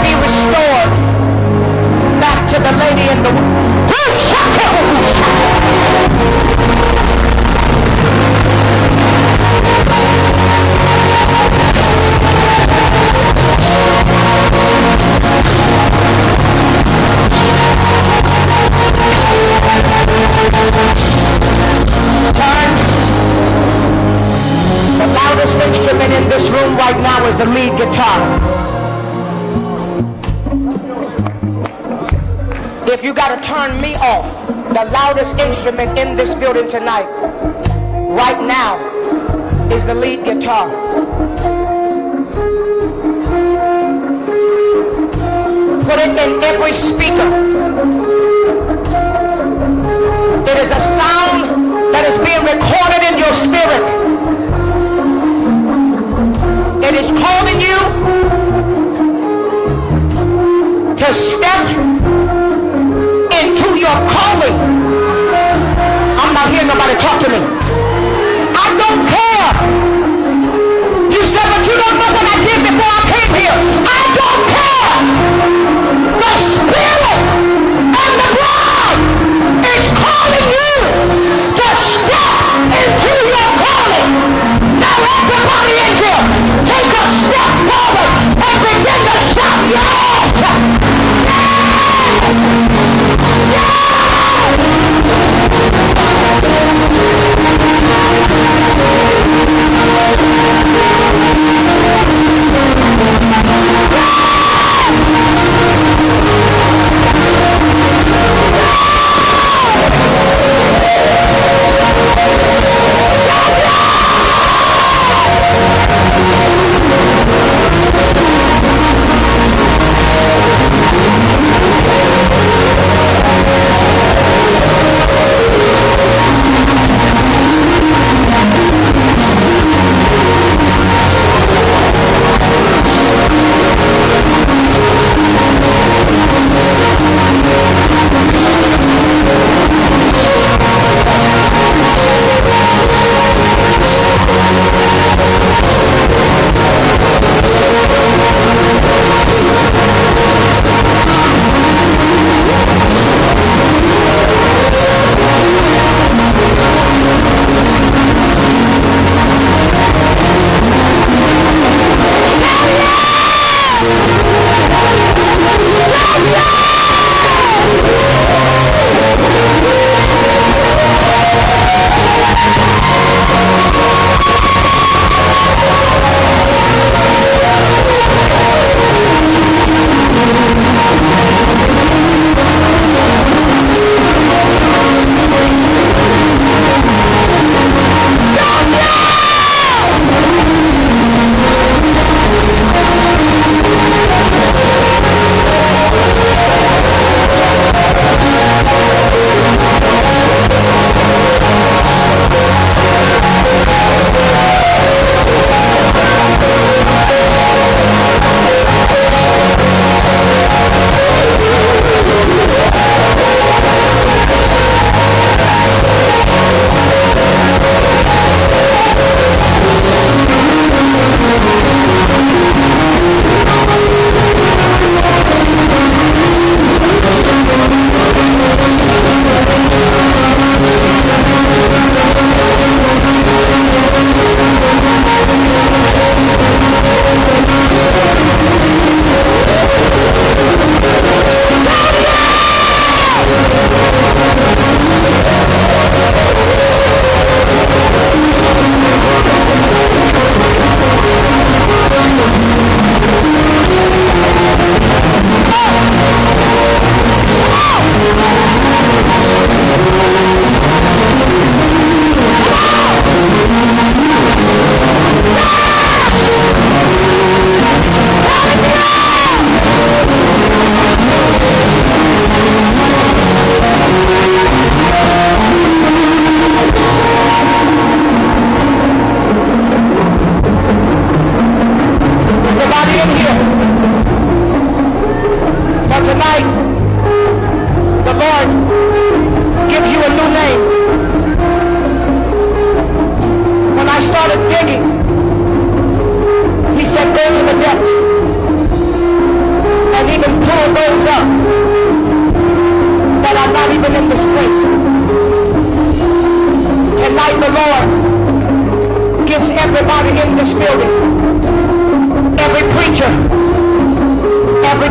be restored back to the lady in the The loudest instrument in this room right now is the lead guitar. If you got to turn me off, the loudest instrument in this building tonight, right now, is the lead guitar. Put it in every speaker. It is a sound that is being recorded in your spirit. It is calling you to step into your calling. I'm not hearing nobody talk to me. I don't care. You said, but you don't know what I did before I came here. I don't care. The Spirit and the blood is calling you to step into your calling. Now everybody in here, take a step forward and begin to shout yes! Yes! Yes!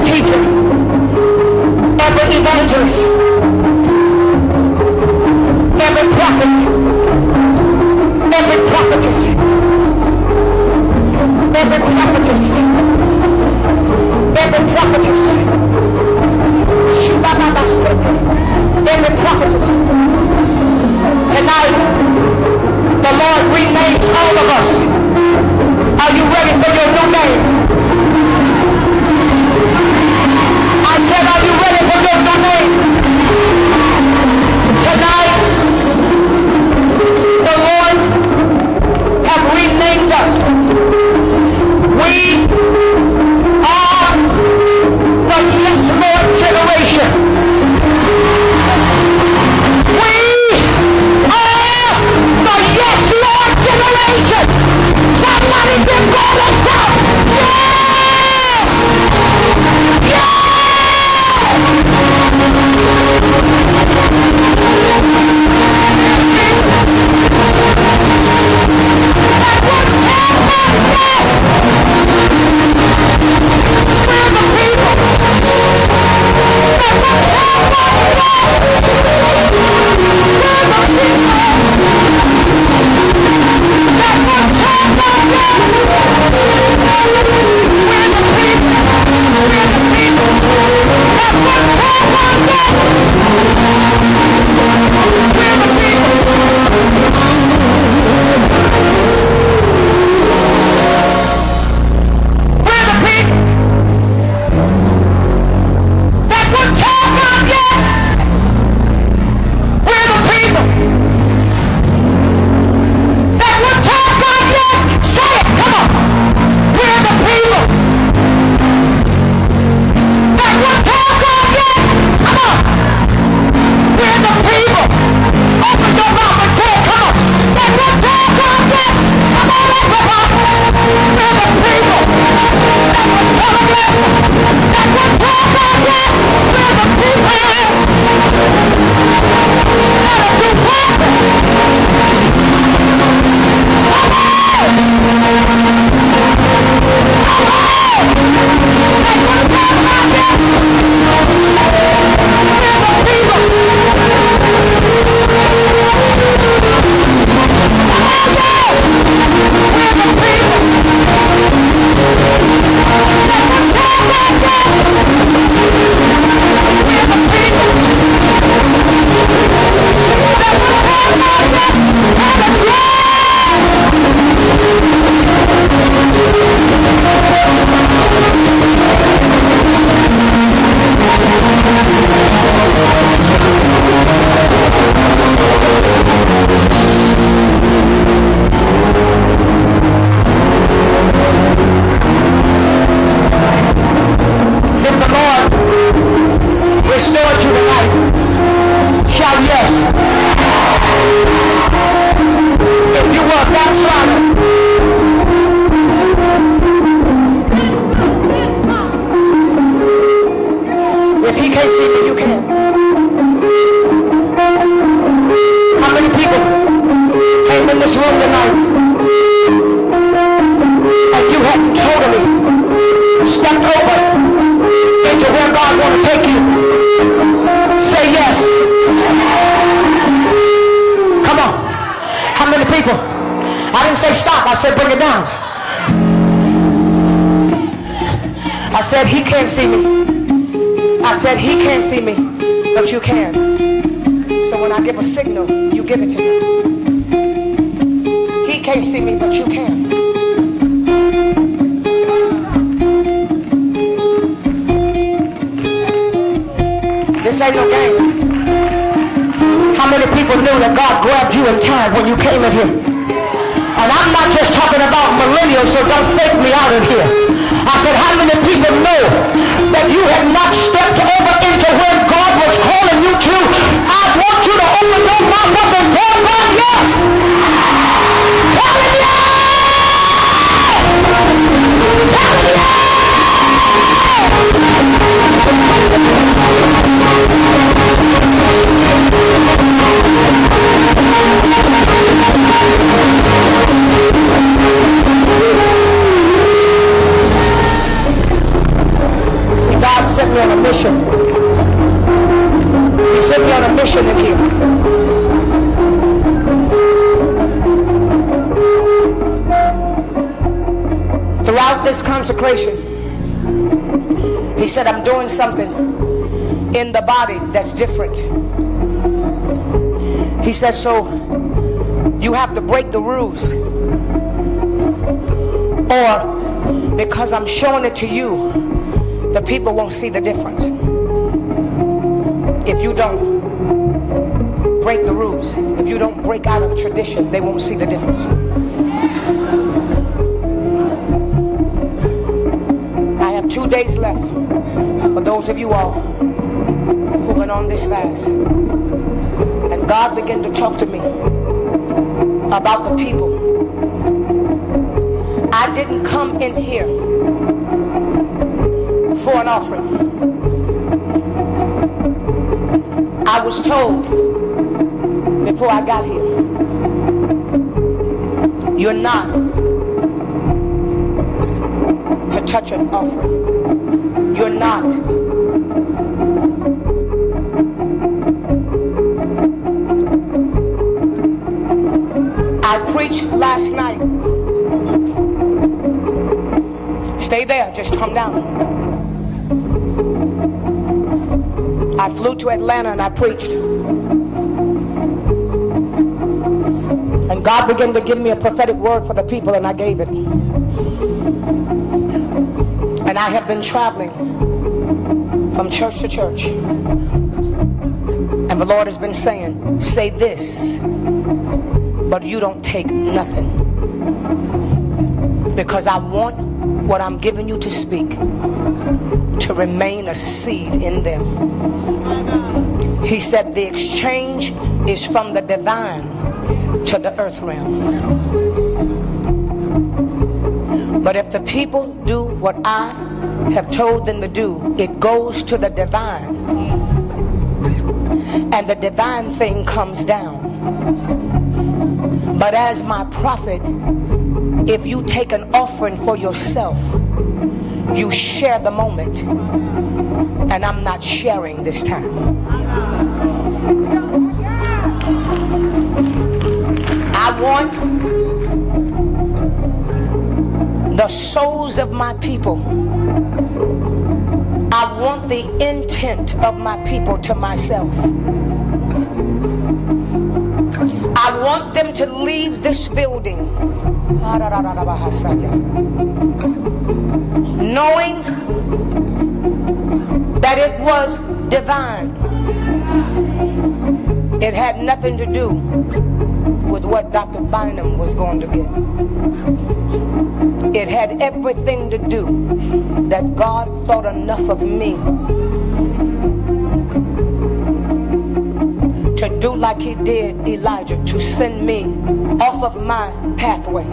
teacher, every evangelist, every prophet, every prophetess, every prophetess, every prophetess, every prophetess. Tonight, the Lord renames all of us. Are you ready for your new name? I said, are you ready for your new name? Tonight, the Lord have renamed us. We are the Yes Lord generation. We are the Yes Lord generation. Somebody give God a shout. Yeah! Yeah! I said, he can't see me. I said, he can't see me, but you can. So when I give a signal, you give it to him. He can't see me, but you can. This ain't no game. How many people knew that God grabbed you in time when you came in here? And I'm not just talking about millennials, so don't fake me out in here. I said, how many people know that you have not stepped over into where God was calling you to? I want you to open your mouth up and tell God yes. Tell him yes. Tell him yes. See, God me on a mission. He sent me on a mission in here. Throughout this consecration, he said, I'm doing something in the body that's different. He said, so you have to break the rules. Or because I'm showing it to you, the people won't see the difference. If you don't break the rules, if you don't break out of tradition, they won't see the difference. I have 2 days left for those of you all who've been on this fast. And God began to talk to me about the people. I didn't come in here for an offering. I was told before I got here, you're not to touch an offering. You're not I preached last night. Stay there, just come down. I flew to Atlanta and I preached. And God began to give me a prophetic word for the people, and I gave it. And I have been traveling from church to church. And the Lord has been saying, say this, but you don't take nothing. Because I want what I'm giving you to speak to remain a seed in them. He said the exchange is from the divine to the earth realm. But if the people do what I have told them to do, it goes to the divine. And the divine thing comes down. But as my prophet, if you take an offering for yourself, you share the moment. And I'm not sharing this time. I want the souls of my people. I want the intent of my people to myself. I want them to leave this building knowing that it was divine. It had nothing to do with what Dr. Bynum was going to get. It had everything to do that God thought enough of me to do like he did Elijah, to send me off of my pathway.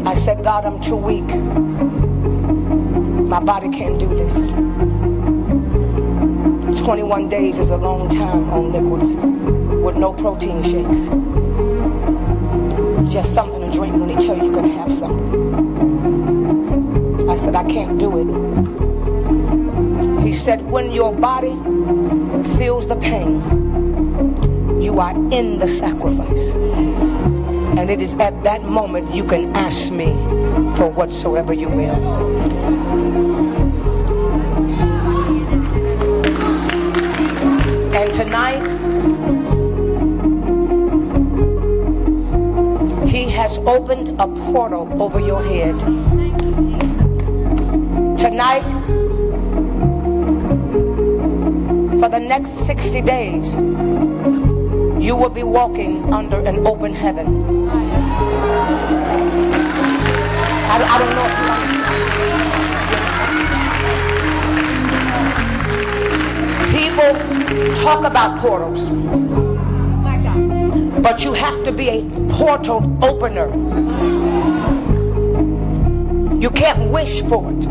I said, God, I'm too weak. My body can't do this. 21 days is a long time on liquids with no protein shakes. Just something to drink when they tell you can have something. I said, I can't do it. He said, when your body feels the pain, you are in the sacrifice. And it is at that moment you can ask me for whatsoever you will. And tonight, he has opened a portal over your head. Tonight, for the next 60 days, you will be walking under an open heaven. I don't know if you understand. People talk about portals, but you have to be a portal opener. You can't wish for it.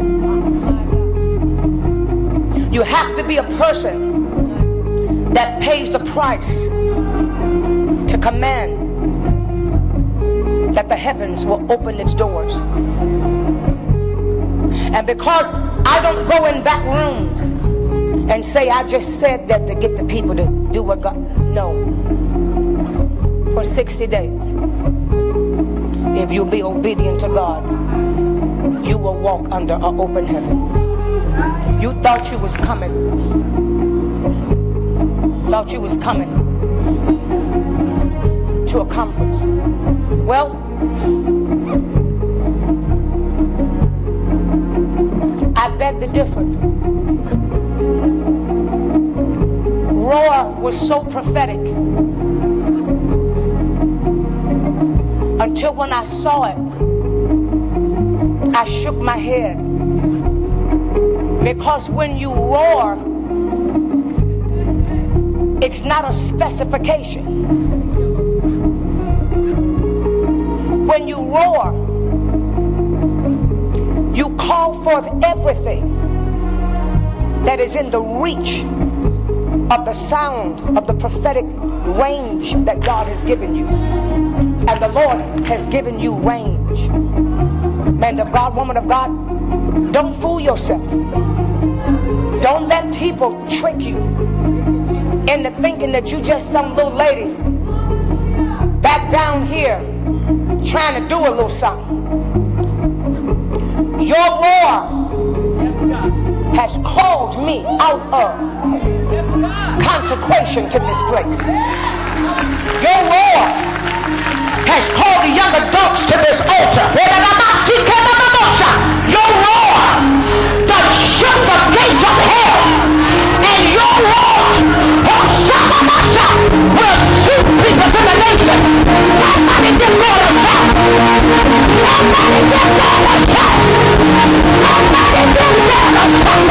You have to be a person that pays the price to command that the heavens will open its doors. And because I don't go in back rooms and say I just said that to get the people to do what God. No. For 60 days, if you'll be obedient to God, you will walk under an open heaven. You thought you was coming. Thought you was coming to a conference. Well, I beg to differ. Roar was so prophetic until when I saw it, I shook my head. Because when you roar, it's not a specification. When you roar, you call forth everything that is in the reach of the sound of the prophetic range that God has given you. And the Lord has given you range. Man of God, woman of God, don't fool yourself. Don't let people trick you into thinking that you just some little lady back down here trying to do a little something. Your roar has called me out of consecration to this place. Your roar has called the young adults to this altar. Your roar that shook the gates of hell, and your roar will shoot people to the nation. Somebody give God a shout. Somebody give God a shout. Somebody give God a shout.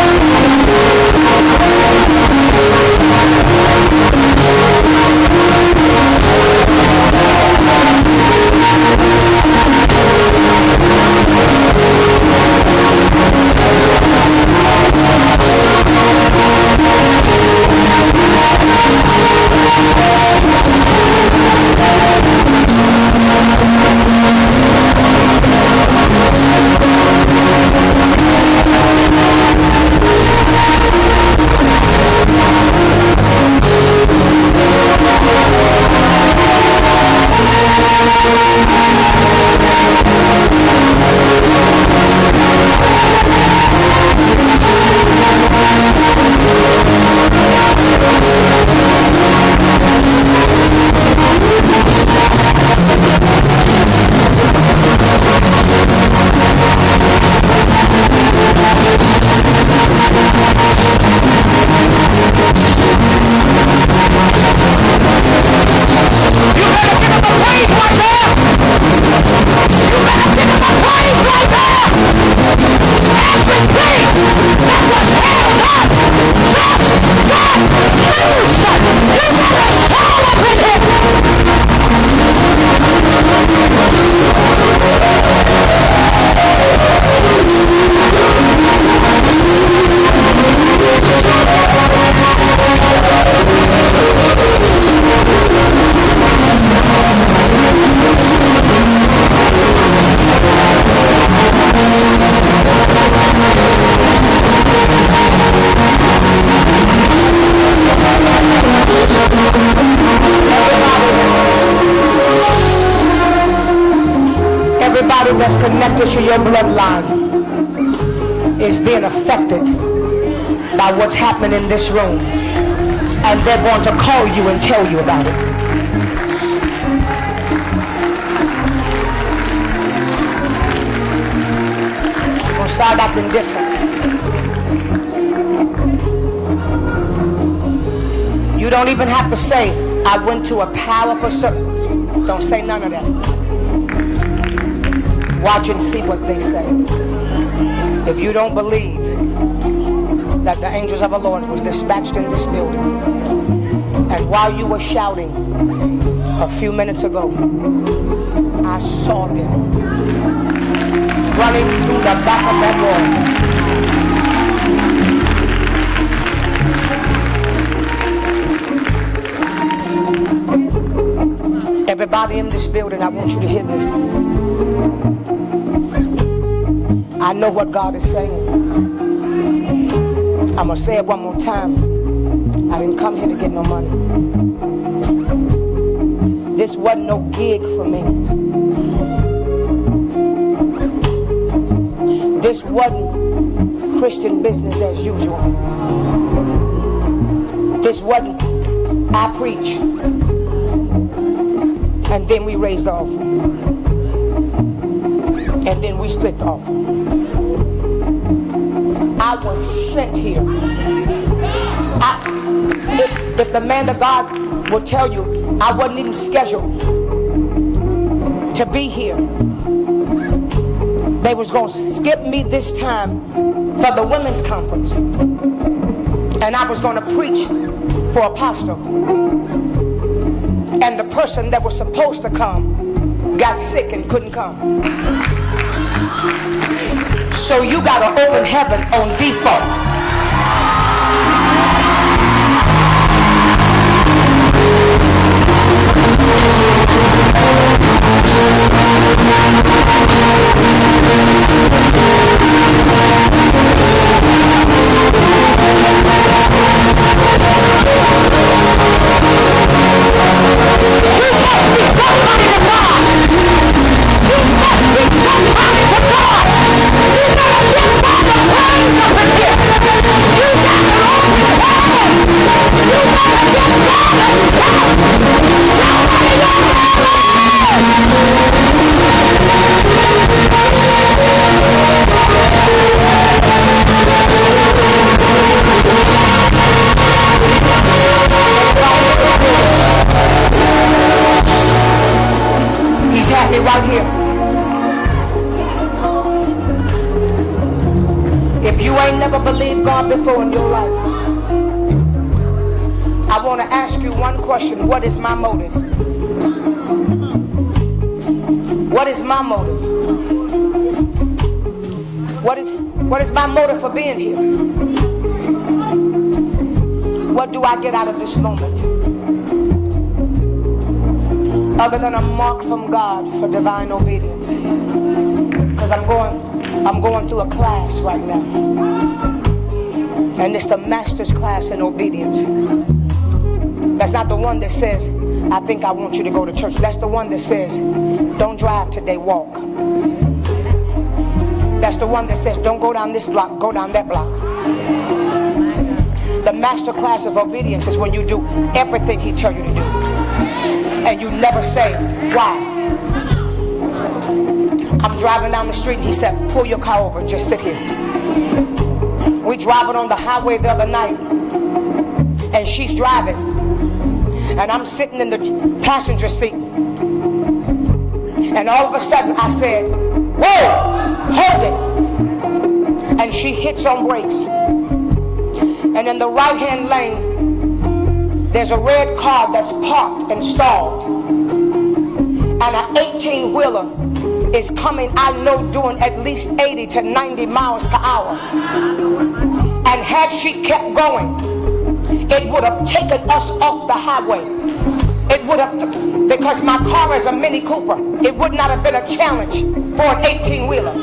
That's connected to your bloodline is being affected by what's happening in this room, and they're going to call you and tell you about it. You're going to start acting different. You don't even have to say, I went to a powerful service. Don't say none of that. Watch and see what they say. If you don't believe that the angels of the Lord was dispatched in this building, and while you were shouting a few minutes ago, I saw them running through the back of that wall. Everybody in this building, I want you to hear this. I know what God is saying. I'm going to say it one more time. I didn't come here to get no money. This wasn't no gig for me. This wasn't Christian business as usual. This wasn't I preach and then we raise the offering and then we split the offering. I was sent here. If the man of God will tell you, I wasn't even scheduled to be here. They was going to skip me this time for the women's conference. And I was going to preach for Apostle. And the person that was supposed to come got sick and couldn't come. So you got to open heaven on default. Right here. If you ain't never believed God before in your life, I want to ask you one question. What is my motive? What is my motive? What is my motive for being here? What do I get out of this moment? Other than a mark from God for divine obedience. Because I'm going through a class right now. And it's the master's class in obedience. That's not the one that says, I think I want you to go to church. That's the one that says, don't drive today, walk. That's the one that says, don't go down this block, go down that block. The master class of obedience is when you do everything he tells you to do. And you never say, why? I'm driving down the street and he said, pull your car over and just sit here. We driving on the highway the other night and she's driving and I'm sitting in the passenger seat. And all of a sudden I said, whoa, hold it. And she hits on brakes. And in the right-hand lane, there's a red car that's parked and stalled. And an 18-wheeler is coming, I know, doing at least 80 to 90 miles per hour. And had she kept going, it would have taken us off the highway. It would have, because my car is a Mini Cooper, it would not have been a challenge for an 18-wheeler.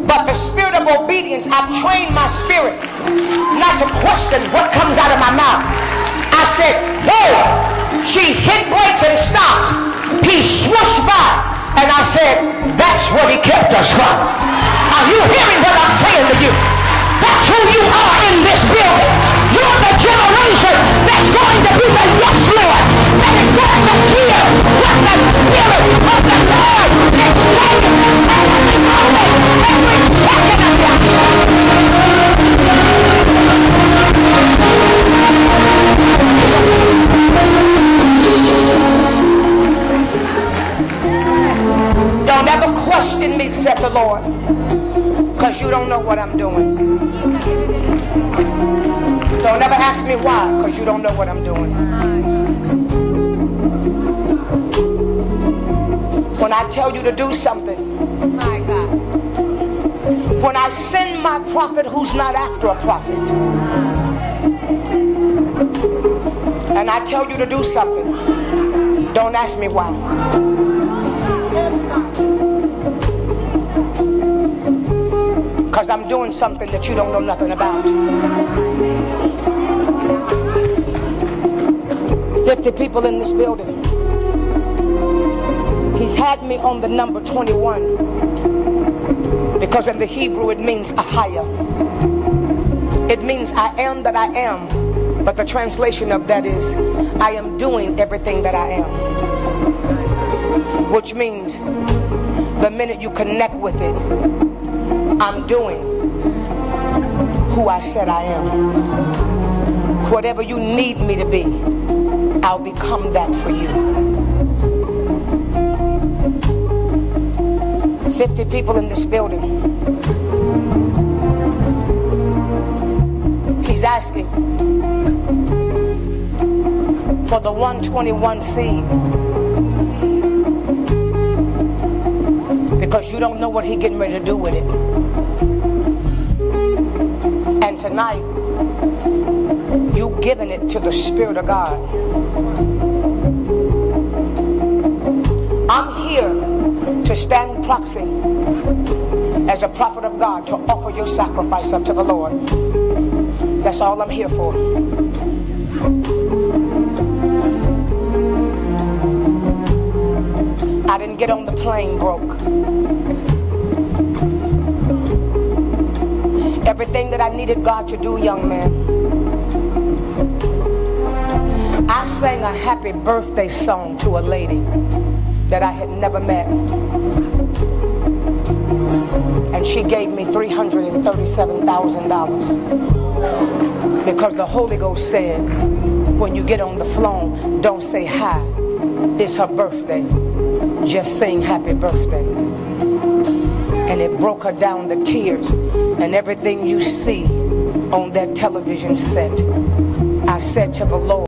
But the spirit of obedience, I've trained my spirit not to question what comes out of my mouth. I said, whoa! She hit brakes and stopped. He swooshed by. And I said, that's what he kept us from. Are you hearing what I'm saying to you? That's who you are in this building. You're the generation that's going to be the yes Lord. That is going to hear what the Spirit of the Lord is saying every moment, every second of your life. Don't ever question me, said the Lord, because you don't know what I'm doing. Don't ever ask me why, because you don't know what I'm doing. When I tell you to do something, my God. When I send my prophet who's not after a prophet, and I tell you to do something, don't ask me why. Because I'm doing something that you don't know nothing about. 50 people in this building. He's had me on the number 21 because in the Hebrew it means ahaya. It means I am that I am, but the translation of that is I am doing everything that I am. Which means the minute you connect with it, I'm doing who I said I am. Whatever you need me to be, I'll become that for you. 50 people in this building. He's asking for the 121 seed. Because you don't know what he's getting ready to do with it. And tonight, you giving it to the Spirit of God. I'm here to stand proxy as a prophet of God to offer your sacrifice up to the Lord. That's all I'm here for. I didn't get on the plane broke. Everything that I needed God to do, young man, I sang a happy birthday song to a lady that I had never met. And she gave me $337,000 because the Holy Ghost said, when you get on the phone, don't say hi, it's her birthday. Just sing happy birthday. And it broke her down the tears. And everything you see on that television set, I said to the Lord,